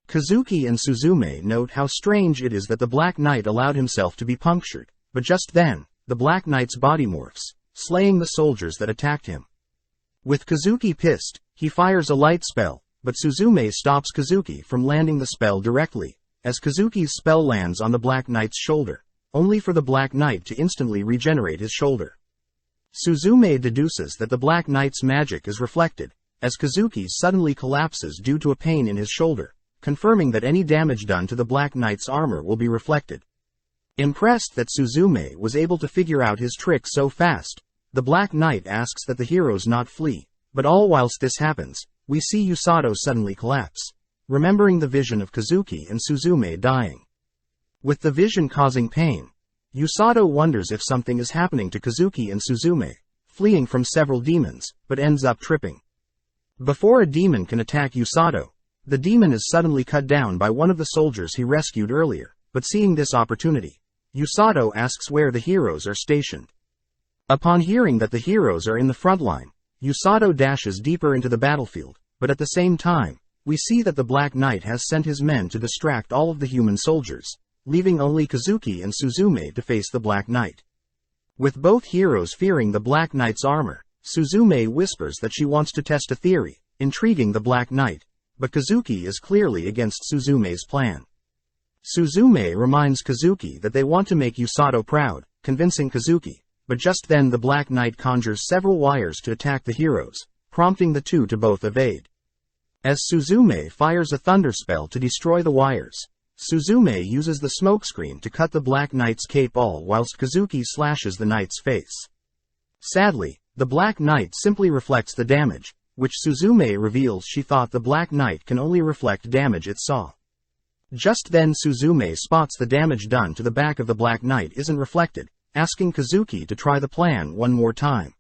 Kazuki and Suzume note how strange it is that the Black Knight allowed himself to be punctured, but just then, the Black Knight's body morphs, slaying the soldiers that attacked him. With Kazuki pissed, he fires a light spell, but Suzume stops Kazuki from landing the spell directly, as Kazuki's spell lands on the Black Knight's shoulder, only for the Black Knight to instantly regenerate his shoulder. Suzume deduces that the Black Knight's magic is reflected, as Kazuki suddenly collapses due to a pain in his shoulder, confirming that any damage done to the Black Knight's armor will be reflected. Impressed that Suzume was able to figure out his trick so fast, the Black Knight asks that the heroes not flee, but all whilst this happens, we see Yusato suddenly collapse, remembering the vision of Kazuki and Suzume dying. With the vision causing pain, Yusato wonders if something is happening to Kazuki and Suzume, fleeing from several demons, but ends up tripping. Before a demon can attack Usato, the demon is suddenly cut down by one of the soldiers he rescued earlier, but seeing this opportunity, Usato asks where the heroes are stationed. Upon hearing that the heroes are in the front line, Usato dashes deeper into the battlefield, but at the same time, we see that the Black Knight has sent his men to distract all of the human soldiers, leaving only Kazuki and Suzume to face the Black Knight. With both heroes fearing the Black Knight's armor, Suzume whispers that she wants to test a theory, intriguing the Black Knight, but Kazuki is clearly against Suzume's plan. Suzume reminds Kazuki that they want to make Usato proud, convincing Kazuki, but just then the Black Knight conjures several wires to attack the heroes, prompting the two to both evade. As Suzume fires a thunder spell to destroy the wires, Suzume uses the smokescreen to cut the Black Knight's cape all whilst Kazuki slashes the knight's face. Sadly, the Black Knight simply reflects the damage, which Suzume reveals she thought the Black Knight can only reflect damage it saw. Just then Suzume spots the damage done to the back of the Black Knight isn't reflected, asking Kazuki to try the plan one more time.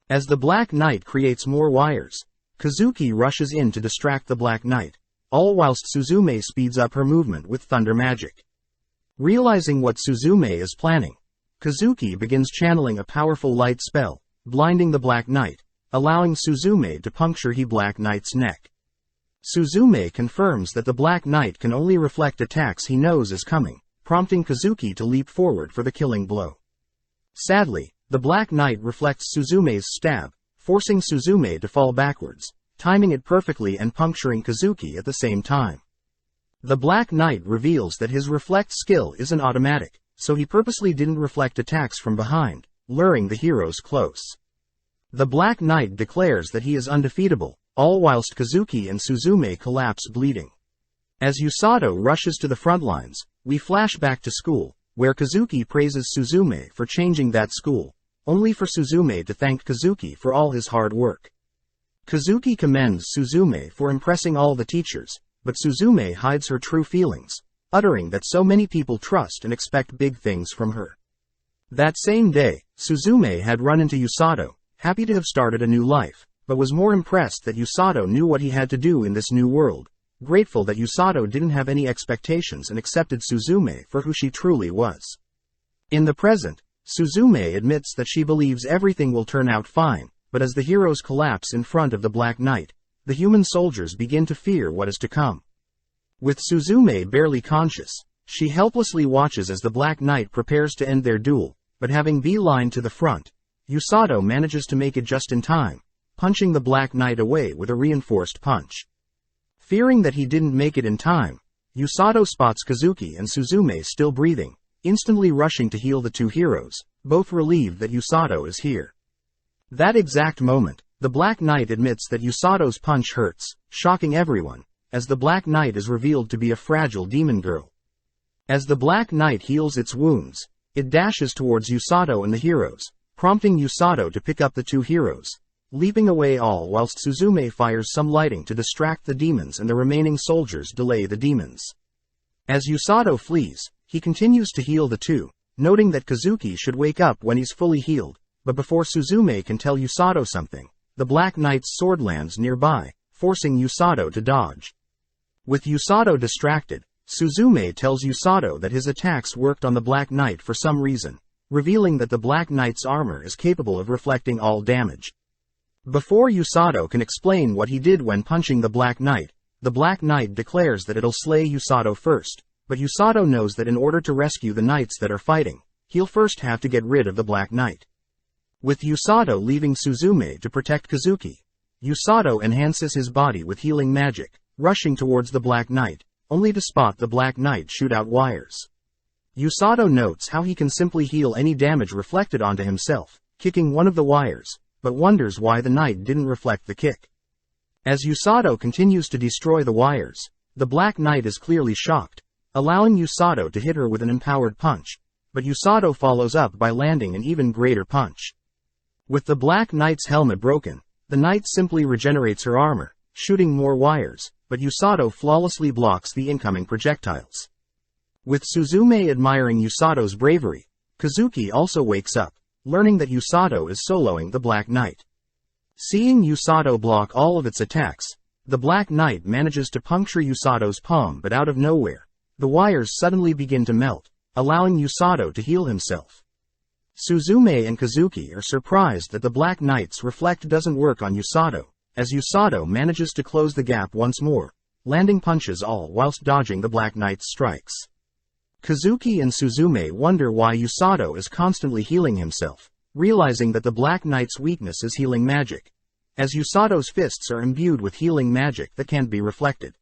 As the Black Knight creates more wires, Kazuki rushes in to distract the Black Knight, all whilst Suzume speeds up her movement with thunder magic. Realizing what Suzume is planning, Kazuki begins channeling a powerful light spell, blinding the Black Knight, allowing Suzume to puncture the Black Knight's neck. Suzume confirms that the Black Knight can only reflect attacks he knows is coming, prompting Kazuki to leap forward for the killing blow. Sadly, the Black Knight reflects Suzume's stab, forcing Suzume to fall backwards, timing it perfectly and puncturing Kazuki at the same time. The Black Knight reveals that his reflect skill isn't automatic, so he purposely didn't reflect attacks from behind, luring the heroes close. The Black Knight declares that he is undefeatable, all whilst Kazuki and Suzume collapse bleeding. As Usato rushes to the front lines, we flash back to school, where Kazuki praises Suzume for changing that school, only for Suzume to thank Kazuki for all his hard work. Kazuki commends Suzume for impressing all the teachers, but Suzume hides her true feelings, uttering that so many people trust and expect big things from her. That same day, Suzume had run into Usato, happy to have started a new life, but was more impressed that Usato knew what he had to do in this new world, grateful that Usato didn't have any expectations and accepted Suzume for who she truly was. In the present, Suzume admits that she believes everything will turn out fine, but as the heroes collapse in front of the Black Knight, the human soldiers begin to fear what is to come. With Suzume barely conscious, she helplessly watches as the Black Knight prepares to end their duel, but having beelined to the front, Usato manages to make it just in time, punching the Black Knight away with a reinforced punch. Fearing that he didn't make it in time, Usato spots Kazuki and Suzume still breathing, instantly rushing to heal the two heroes, both relieved that Usato is here. That exact moment, the Black Knight admits that Usato's punch hurts, shocking everyone, as the Black Knight is revealed to be a fragile demon girl. As the Black Knight heals its wounds, it dashes towards Usato and the heroes, prompting Usato to pick up the two heroes, leaping away all whilst Suzume fires some lighting to distract the demons and the remaining soldiers delay the demons. As Usato flees, he continues to heal the two, noting that Kazuki should wake up when he's fully healed, but before Suzume can tell Usato something, the Black Knight's sword lands nearby, forcing Usato to dodge. With Usato distracted, Suzume tells Usato that his attacks worked on the Black Knight for some reason, revealing that the Black Knight's armor is capable of reflecting all damage. Before Usato can explain what he did when punching the Black Knight, the Black Knight declares that it'll slay Usato first, but Usato knows that in order to rescue the knights that are fighting, he'll first have to get rid of the Black Knight. With Usato leaving Suzume to protect Kazuki, Usato enhances his body with healing magic, rushing towards the Black Knight, only to spot the Black Knight shoot out wires. Usato notes how he can simply heal any damage reflected onto himself, kicking one of the wires, but wonders why the knight didn't reflect the kick. As Usato continues to destroy the wires, the Black Knight is clearly shocked, allowing Usato to hit her with an empowered punch, but Usato follows up by landing an even greater punch. With the Black Knight's helmet broken, the knight simply regenerates her armor, shooting more wires, but Usato flawlessly blocks the incoming projectiles. With Suzume admiring Usato's bravery, Kazuki also wakes up, learning that Usato is soloing the Black Knight. Seeing Usato block all of its attacks, the Black Knight manages to puncture Usato's palm, but out of nowhere, the wires suddenly begin to melt, allowing Usato to heal himself. Suzume and Kazuki are surprised that the Black Knight's reflect doesn't work on Usato, as Usato manages to close the gap once more, landing punches all whilst dodging the Black Knight's strikes. Kazuki and Suzume wonder why Usato is constantly healing himself, realizing that the Black Knight's weakness is healing magic, as Usato's fists are imbued with healing magic that can't be reflected.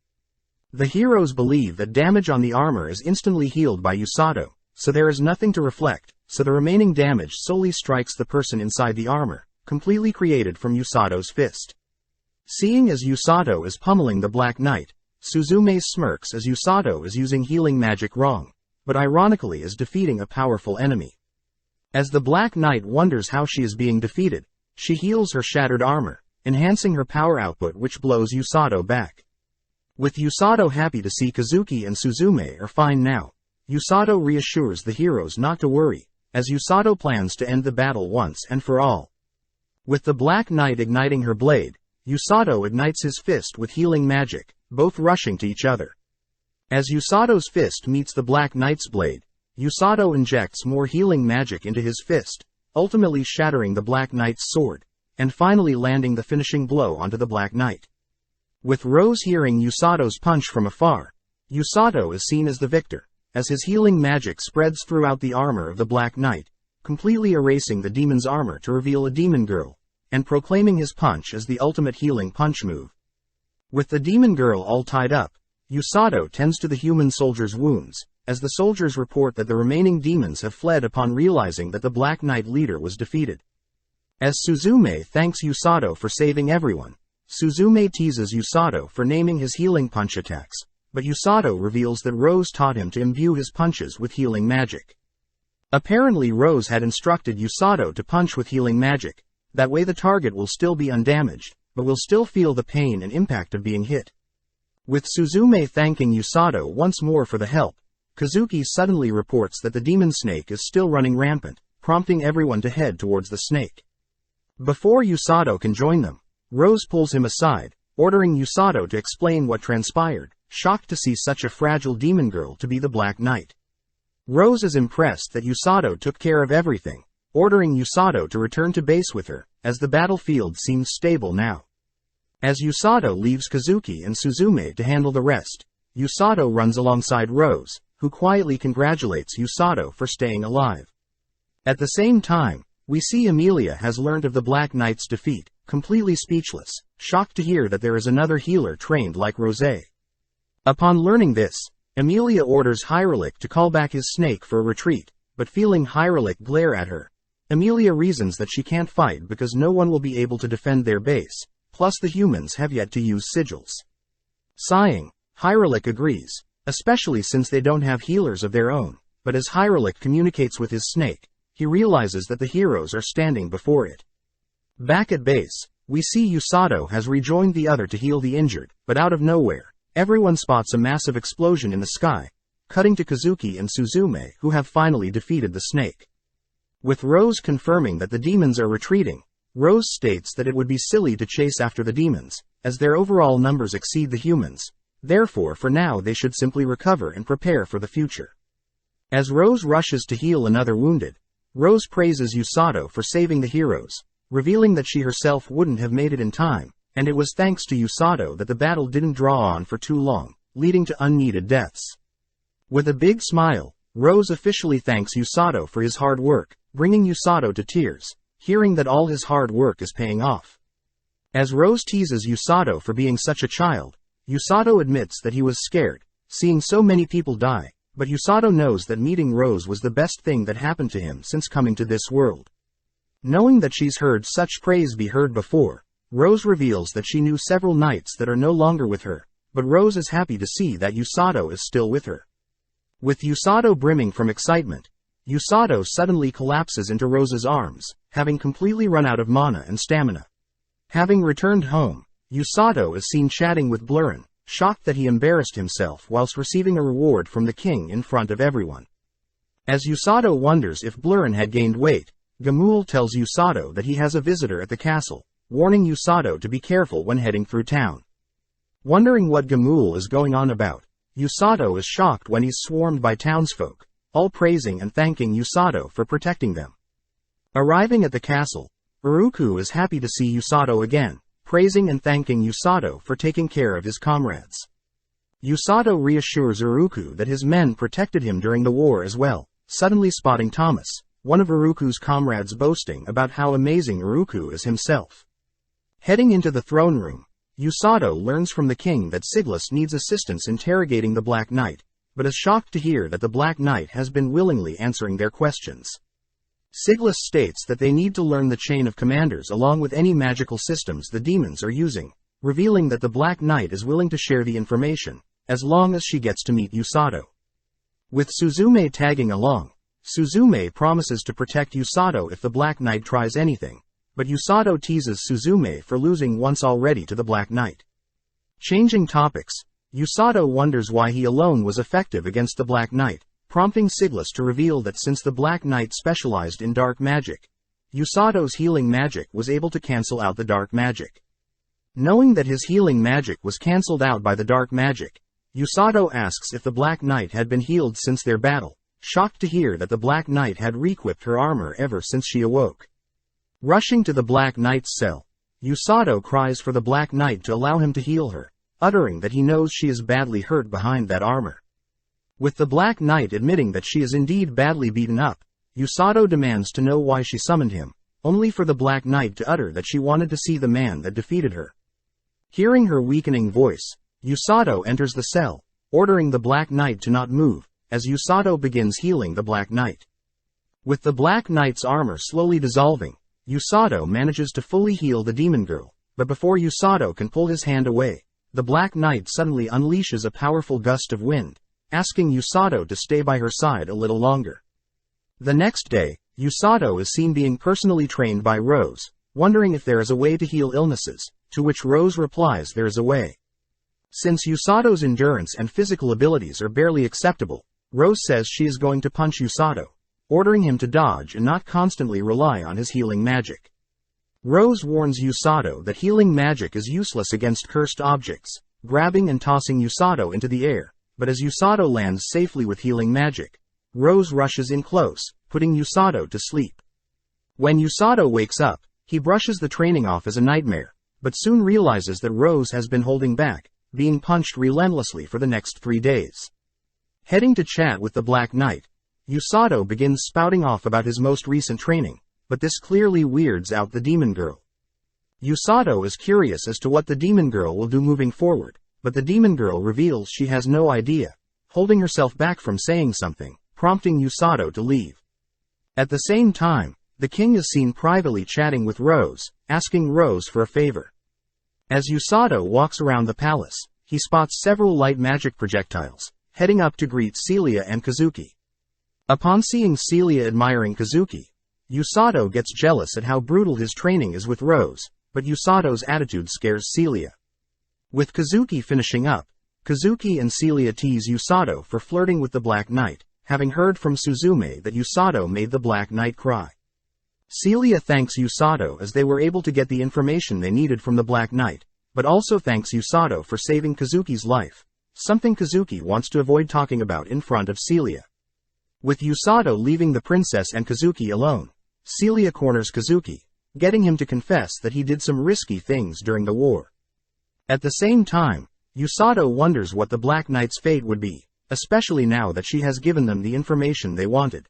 The heroes believe that damage on the armor is instantly healed by Usato, so there is nothing to reflect, so the remaining damage solely strikes the person inside the armor, completely created from Usato's fist. Seeing as Usato is pummeling the Black Knight, Suzume smirks as Usato is using healing magic wrong, but ironically is defeating a powerful enemy. As the Black Knight wonders how she is being defeated, she heals her shattered armor, enhancing her power output, which blows Usato back. With Usato happy to see Kazuki and Suzume are fine now, Usato reassures the heroes not to worry, as Usato plans to end the battle once and for all. With the Black Knight igniting her blade, Usato ignites his fist with healing magic, both rushing to each other. As Usato's fist meets the Black Knight's blade, Usato injects more healing magic into his fist, ultimately shattering the Black Knight's sword, and finally landing the finishing blow onto the Black Knight. With Rose hearing Usato's punch from afar, Usato is seen as the victor, as his healing magic spreads throughout the armor of the Black Knight, completely erasing the demon's armor to reveal a demon girl, and proclaiming his punch as the ultimate healing punch move. With the demon girl all tied up, Usato tends to the human soldiers' wounds, as the soldiers report that the remaining demons have fled upon realizing that the Black Knight leader was defeated. As Suzume thanks Usato for saving everyone, Suzume teases Usato for naming his healing punch attacks, but Usato reveals that Rose taught him to imbue his punches with healing magic. Apparently Rose had instructed Usato to punch with healing magic, that way the target will still be undamaged, but will still feel the pain and impact of being hit. With Suzume thanking Usato once more for the help, Kazuki suddenly reports that the demon snake is still running rampant, prompting everyone to head towards the snake. Before Usato can join them, Rose pulls him aside, ordering Usato to explain what transpired, shocked to see such a fragile demon girl to be the Black Knight. Rose is impressed that Usato took care of everything, ordering Usato to return to base with her, as the battlefield seems stable now. As Usato leaves Kazuki and Suzume to handle the rest, Usato runs alongside Rose, who quietly congratulates Usato for staying alive. At the same time, we see Emilia has learned of the Black Knight's defeat, completely speechless, shocked to hear that there is another healer trained like Rosé. Upon learning this, Emilia orders Hyrulik to call back his snake for a retreat, but feeling Hyrulik glare at her, Emilia reasons that she can't fight because no one will be able to defend their base, plus the humans have yet to use sigils. Sighing, Hyrulik agrees, especially since they don't have healers of their own, but as Hyrulik communicates with his snake, he realizes that the heroes are standing before it. Back at base, we see Usato has rejoined the other to heal the injured, but out of nowhere, everyone spots a massive explosion in the sky, cutting to Kazuki and Suzume, who have finally defeated the snake. With Rose confirming that the demons are retreating, Rose states that it would be silly to chase after the demons, as their overall numbers exceed the humans, therefore for now they should simply recover and prepare for the future. As Rose rushes to heal another wounded, Rose praises Usato for saving the heroes, revealing that she herself wouldn't have made it in time, and it was thanks to Usato that the battle didn't draw on for too long, leading to unneeded deaths. With a big smile, Rose officially thanks Usato for his hard work, bringing Usato to tears, hearing that all his hard work is paying off. As Rose teases Usato for being such a child, Usato admits that he was scared, seeing so many people die, but Usato knows that meeting Rose was the best thing that happened to him since coming to this world. Knowing that she's heard such praise be heard before, Rose reveals that she knew several knights that are no longer with her, but Rose is happy to see that Usato is still with her. With Usato brimming from excitement, Usato suddenly collapses into Rose's arms, having completely run out of mana and stamina. Having returned home, Usato is seen chatting with Blurren, shocked that he embarrassed himself whilst receiving a reward from the king in front of everyone. As Usato wonders if Blurren had gained weight, Gamul tells Usato that he has a visitor at the castle, warning Usato to be careful when heading through town. Wondering what Gamul is going on about, Usato is shocked when he's swarmed by townsfolk, all praising and thanking Usato for protecting them. Arriving at the castle, Uruku is happy to see Usato again, praising and thanking Usato for taking care of his comrades. Usato reassures Uruku that his men protected him during the war as well, suddenly spotting Thomas, one of Uruku's comrades, boasting about how amazing Uruku is himself. Heading into the throne room, Usato learns from the king that Siglas needs assistance interrogating the Black Knight, but is shocked to hear that the Black Knight has been willingly answering their questions. Siglas states that they need to learn the chain of commanders along with any magical systems the demons are using, revealing that the Black Knight is willing to share the information, as long as she gets to meet Usato. With Suzume tagging along, Suzume promises to protect Usato if the Black Knight tries anything, but Usato teases Suzume for losing once already to the Black Knight. Changing topics, Usato wonders why he alone was effective against the Black Knight, prompting Siglas to reveal that since the Black Knight specialized in dark magic, Usato's healing magic was able to cancel out the dark magic. Knowing that his healing magic was cancelled out by the dark magic, Usato asks if the Black Knight had been healed since their battle, shocked to hear that the Black Knight had re-equipped her armor ever since she awoke. Rushing to the Black Knight's cell, Usato cries for the Black Knight to allow him to heal her, uttering that he knows she is badly hurt behind that armor. With the Black Knight admitting that she is indeed badly beaten up, Usato demands to know why she summoned him, only for the Black Knight to utter that she wanted to see the man that defeated her. Hearing her weakening voice, Usato enters the cell, ordering the Black Knight to not move, as Usato begins healing the Black Knight. With the Black Knight's armor slowly dissolving, Usato manages to fully heal the demon girl, but before Usato can pull his hand away, the Black Knight suddenly unleashes a powerful gust of wind, asking Usato to stay by her side a little longer. The next day, Usato is seen being personally trained by Rose, wondering if there is a way to heal illnesses, to which Rose replies there is a way. Since Usato's endurance and physical abilities are barely acceptable, Rose says she is going to punch Usato, ordering him to dodge and not constantly rely on his healing magic. Rose warns Usato that healing magic is useless against cursed objects, grabbing and tossing Usato into the air, but as Usato lands safely with healing magic, Rose rushes in close, putting Usato to sleep. When Usato wakes up, he brushes the training off as a nightmare, but soon realizes that Rose has been holding back, being punched relentlessly for the next 3 days. Heading to chat with the Black Knight, Usato begins spouting off about his most recent training, but this clearly weirds out the demon girl. Usato is curious as to what the demon girl will do moving forward, but the demon girl reveals she has no idea, holding herself back from saying something, prompting Usato to leave. At the same time, the king is seen privately chatting with Rose, asking Rose for a favor. As Usato walks around the palace, he spots several light magic projectiles, heading up to greet Celia and Kazuki. Upon seeing Celia admiring Kazuki, Usato gets jealous at how brutal his training is with Rose, but Usato's attitude scares Celia. With Kazuki finishing up, Kazuki and Celia tease Usato for flirting with the Black Knight, having heard from Suzume that Usato made the Black Knight cry. Celia thanks Usato as they were able to get the information they needed from the Black Knight, but also thanks Usato for saving Kazuki's life, something Kazuki wants to avoid talking about in front of Celia. With Usato leaving the princess and Kazuki alone, Celia corners Kazuki, getting him to confess that he did some risky things during the war. At the same time, Usato wonders what the Black Knight's fate would be, especially now that she has given them the information they wanted.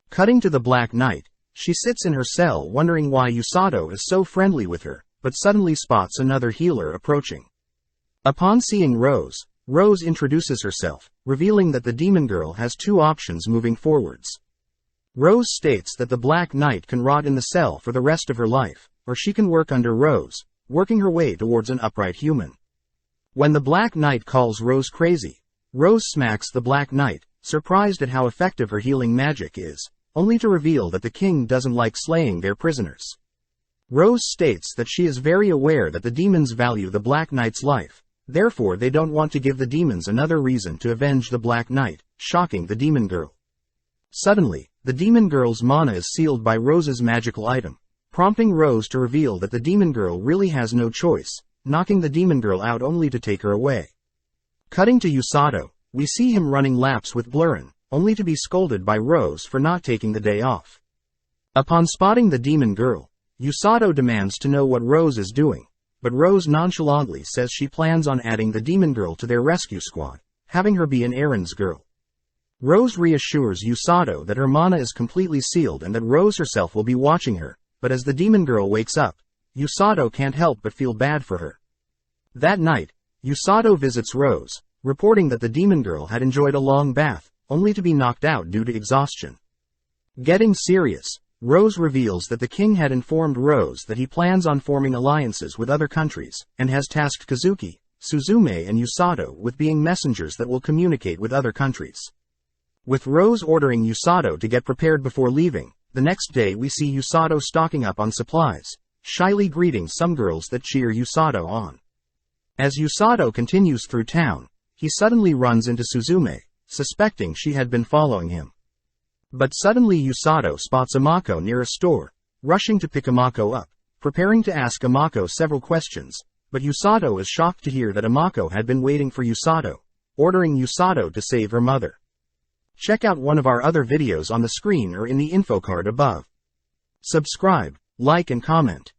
Cutting to the Black Knight, she sits in her cell wondering why Usato is so friendly with her, but suddenly spots another healer approaching. Upon seeing Rose, Rose introduces herself, revealing that the demon girl has 2 options moving forwards. Rose states that the Black Knight can rot in the cell for the rest of her life, or she can work under Rose, working her way towards an upright human. When the Black Knight calls Rose crazy, Rose smacks the Black Knight, surprised at how effective her healing magic is, only to reveal that the king doesn't like slaying their prisoners. Rose states that she is very aware that the demons value the Black Knight's life, therefore they don't want to give the demons another reason to avenge the Black Knight, shocking the demon girl. Suddenly, the demon girl's mana is sealed by Rose's magical item, prompting Rose to reveal that the demon girl really has no choice, knocking the demon girl out only to take her away. Cutting to Usato, we see him running laps with Blurrin, only to be scolded by Rose for not taking the day off. Upon spotting the demon girl, Usato demands to know what Rose is doing, but Rose nonchalantly says she plans on adding the demon girl to their rescue squad, having her be an errands girl. Rose reassures Usato that her mana is completely sealed and that Rose herself will be watching her, but as the demon girl wakes up, Usato can't help but feel bad for her. That night, Usato visits Rose, reporting that the demon girl had enjoyed a long bath, only to be knocked out due to exhaustion. Getting serious, Rose reveals that the king had informed Rose that he plans on forming alliances with other countries, and has tasked Kazuki, Suzume and Usato with being messengers that will communicate with other countries. With Rose ordering Usato to get prepared before leaving, the next day we see Usato stocking up on supplies, shyly greeting some girls that cheer Usato on. As Usato continues through town, he suddenly runs into Suzume, suspecting she had been following him. But suddenly Usato spots Amako near a store, rushing to pick Amako up, preparing to ask Amako several questions, but Usato is shocked to hear that Amako had been waiting for Usato, ordering Usato to save her mother. Check out one of our other videos on the screen or in the info card above. Subscribe, like and comment.